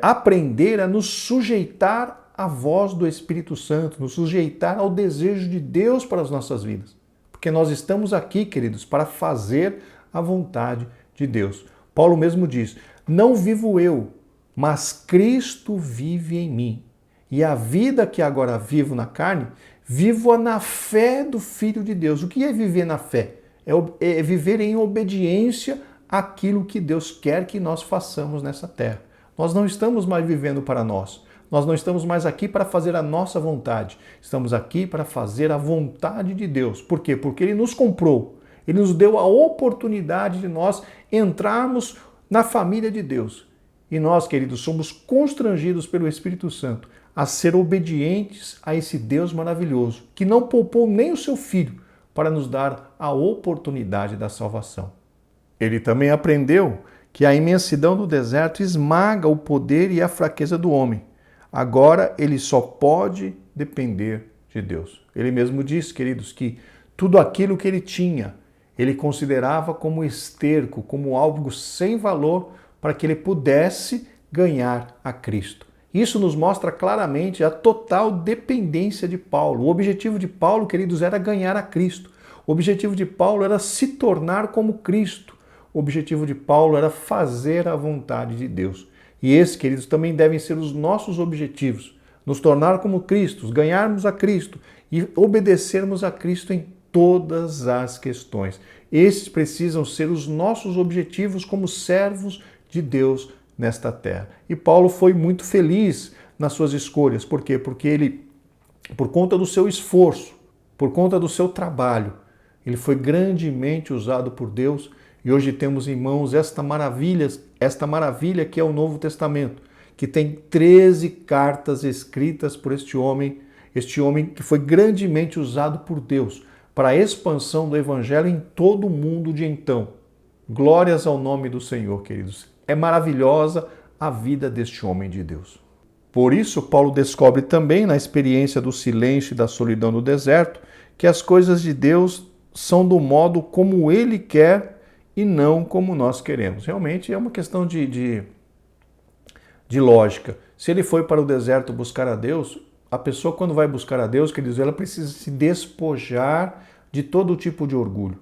aprender a nos sujeitar à voz do Espírito Santo, nos sujeitar ao desejo de Deus para as nossas vidas. Porque nós estamos aqui, queridos, para fazer a vontade de Deus. Paulo mesmo diz: não vivo eu, mas Cristo vive em mim. E a vida que agora vivo na carne, vivo-a na fé do Filho de Deus. O que é viver na fé? É viver em obediência àquilo que Deus quer que nós façamos nessa terra. Nós não estamos mais vivendo para nós. Nós não estamos mais aqui para fazer a nossa vontade. Estamos aqui para fazer a vontade de Deus. Por quê? Porque Ele nos comprou. Ele nos deu a oportunidade de nós entrarmos na família de Deus. E nós, queridos, somos constrangidos pelo Espírito Santo a ser obedientes a esse Deus maravilhoso, que não poupou nem o seu Filho para nos dar a oportunidade da salvação. Ele também aprendeu que a imensidão do deserto esmaga o poder e a fraqueza do homem. Agora ele só pode depender de Deus. Ele mesmo disse, queridos, que tudo aquilo que ele tinha, ele considerava como esterco, como algo sem valor, para que ele pudesse ganhar a Cristo. Isso nos mostra claramente a total dependência de Paulo. O objetivo de Paulo, queridos, era ganhar a Cristo. O objetivo de Paulo era se tornar como Cristo. O objetivo de Paulo era fazer a vontade de Deus. E esses, queridos, também devem ser os nossos objetivos. Nos tornar como Cristo, ganharmos a Cristo e obedecermos a Cristo em todas as questões. Esses precisam ser os nossos objetivos como servos de Deus nesta terra. E Paulo foi muito feliz nas suas escolhas. Por quê? Porque ele, por conta do seu esforço, por conta do seu trabalho, ele foi grandemente usado por Deus. E hoje temos em mãos esta maravilha que é o Novo Testamento, que tem 13 cartas escritas por este homem que foi grandemente usado por Deus para a expansão do Evangelho em todo o mundo de então. Glórias ao nome do Senhor, queridos. É maravilhosa a vida deste homem de Deus. Por isso, Paulo descobre também na experiência do silêncio e da solidão do deserto que as coisas de Deus são do modo como Ele quer e não como nós queremos. Realmente é uma questão de lógica. Se ele foi para o deserto buscar a Deus, a pessoa quando vai buscar a Deus, quer dizer, ela precisa se despojar de todo tipo de orgulho.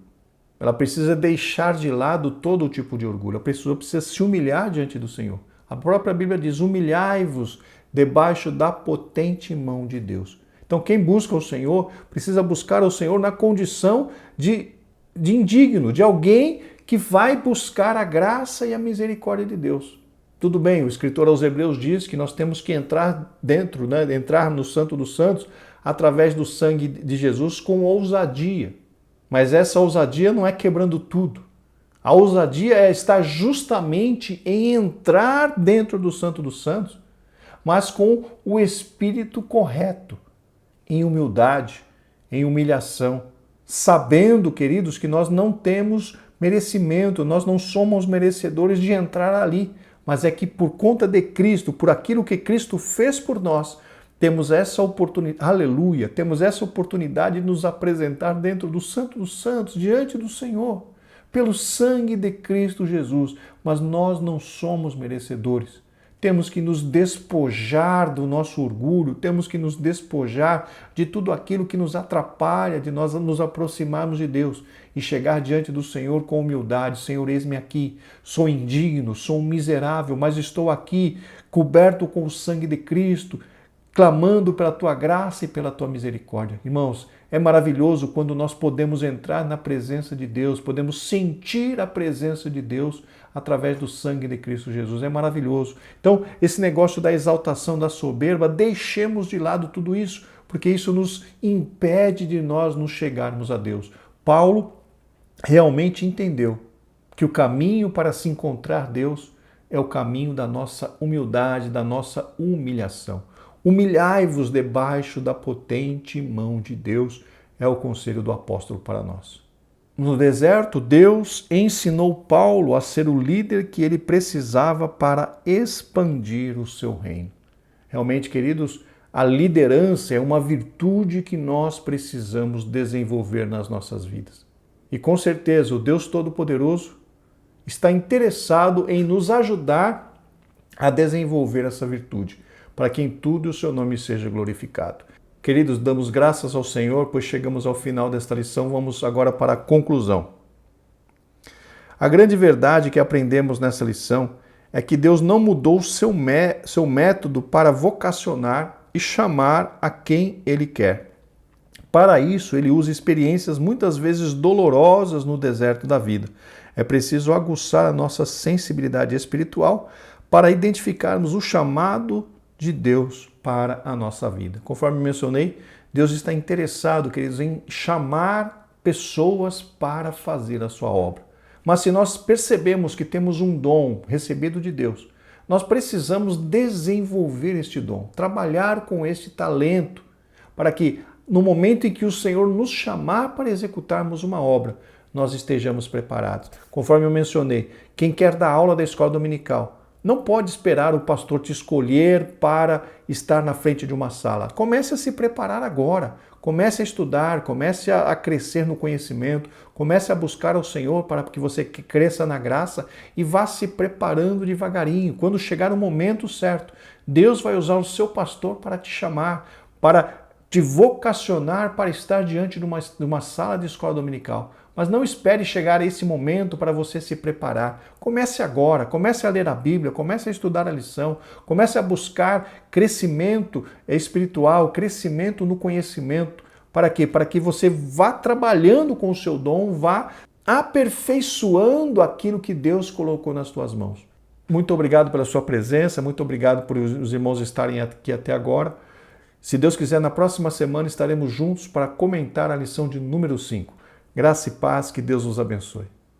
Ela precisa deixar de lado todo tipo de orgulho. A pessoa precisa se humilhar diante do Senhor. A própria Bíblia diz, humilhai-vos debaixo da potente mão de Deus. Então quem busca o Senhor, precisa buscar o Senhor na condição de indigno, de alguém que vai buscar a graça e a misericórdia de Deus. Tudo bem, o escritor aos Hebreus diz que nós temos que entrar entrar no Santo dos Santos através do sangue de Jesus com ousadia. Mas essa ousadia não é quebrando tudo. A ousadia é estar justamente em entrar dentro do Santo dos Santos, mas com o espírito correto, em humildade, em humilhação, sabendo, queridos, que nós não temos merecimento, nós não somos merecedores de entrar ali, mas é que por conta de Cristo, por aquilo que Cristo fez por nós, temos essa oportunidade, aleluia, temos essa oportunidade de nos apresentar dentro do Santo dos Santos, diante do Senhor, pelo sangue de Cristo Jesus, mas nós não somos merecedores. Temos que nos despojar do nosso orgulho, temos que nos despojar de tudo aquilo que nos atrapalha de nós nos aproximarmos de Deus e chegar diante do Senhor com humildade. Senhor, eis-me aqui, sou indigno, sou um miserável, mas estou aqui coberto com o sangue de Cristo, clamando pela tua graça e pela tua misericórdia. Irmãos, é maravilhoso quando nós podemos entrar na presença de Deus, podemos sentir a presença de Deus através do sangue de Cristo Jesus. É maravilhoso. Então, esse negócio da exaltação, da soberba, deixemos de lado tudo isso, porque isso nos impede de nós nos chegarmos a Deus. Paulo realmente entendeu que o caminho para se encontrar Deus é o caminho da nossa humildade, da nossa humilhação. Humilhai-vos debaixo da potente mão de Deus, é o conselho do apóstolo para nós. No deserto, Deus ensinou Paulo a ser o líder que ele precisava para expandir o seu reino. Realmente, queridos, a liderança é uma virtude que nós precisamos desenvolver nas nossas vidas. E com certeza o Deus Todo-Poderoso está interessado em nos ajudar a desenvolver essa virtude, para que em tudo o seu nome seja glorificado. Queridos, damos graças ao Senhor, pois chegamos ao final desta lição. Vamos agora para a conclusão. A grande verdade que aprendemos nessa lição é que Deus não mudou seu método para vocacionar e chamar a quem Ele quer. Para isso, Ele usa experiências muitas vezes dolorosas no deserto da vida. É preciso aguçar a nossa sensibilidade espiritual para identificarmos o chamado de Deus para a nossa vida. Conforme mencionei, Deus está interessado, queridos, em chamar pessoas para fazer a sua obra. Mas se nós percebemos que temos um dom recebido de Deus, nós precisamos desenvolver este dom, trabalhar com este talento, para que no momento em que o Senhor nos chamar para executarmos uma obra, nós estejamos preparados. Conforme eu mencionei, quem quer dar aula da escola dominical não pode esperar o pastor te escolher para estar na frente de uma sala. Comece a se preparar agora. Comece a estudar, comece a crescer no conhecimento, comece a buscar ao Senhor para que você cresça na graça e vá se preparando devagarinho. Quando chegar o momento certo, Deus vai usar o seu pastor para te chamar, para te vocacionar para estar diante de uma sala de escola dominical. Mas não espere chegar a esse momento para você se preparar. Comece agora, comece a ler a Bíblia, comece a estudar a lição, comece a buscar crescimento espiritual, crescimento no conhecimento. Para quê? Para que você vá trabalhando com o seu dom, vá aperfeiçoando aquilo que Deus colocou nas tuas mãos. Muito obrigado pela sua presença, muito obrigado por os irmãos estarem aqui até agora. Se Deus quiser, na próxima semana estaremos juntos para comentar a lição de número 5. Graça e paz, que Deus nos abençoe.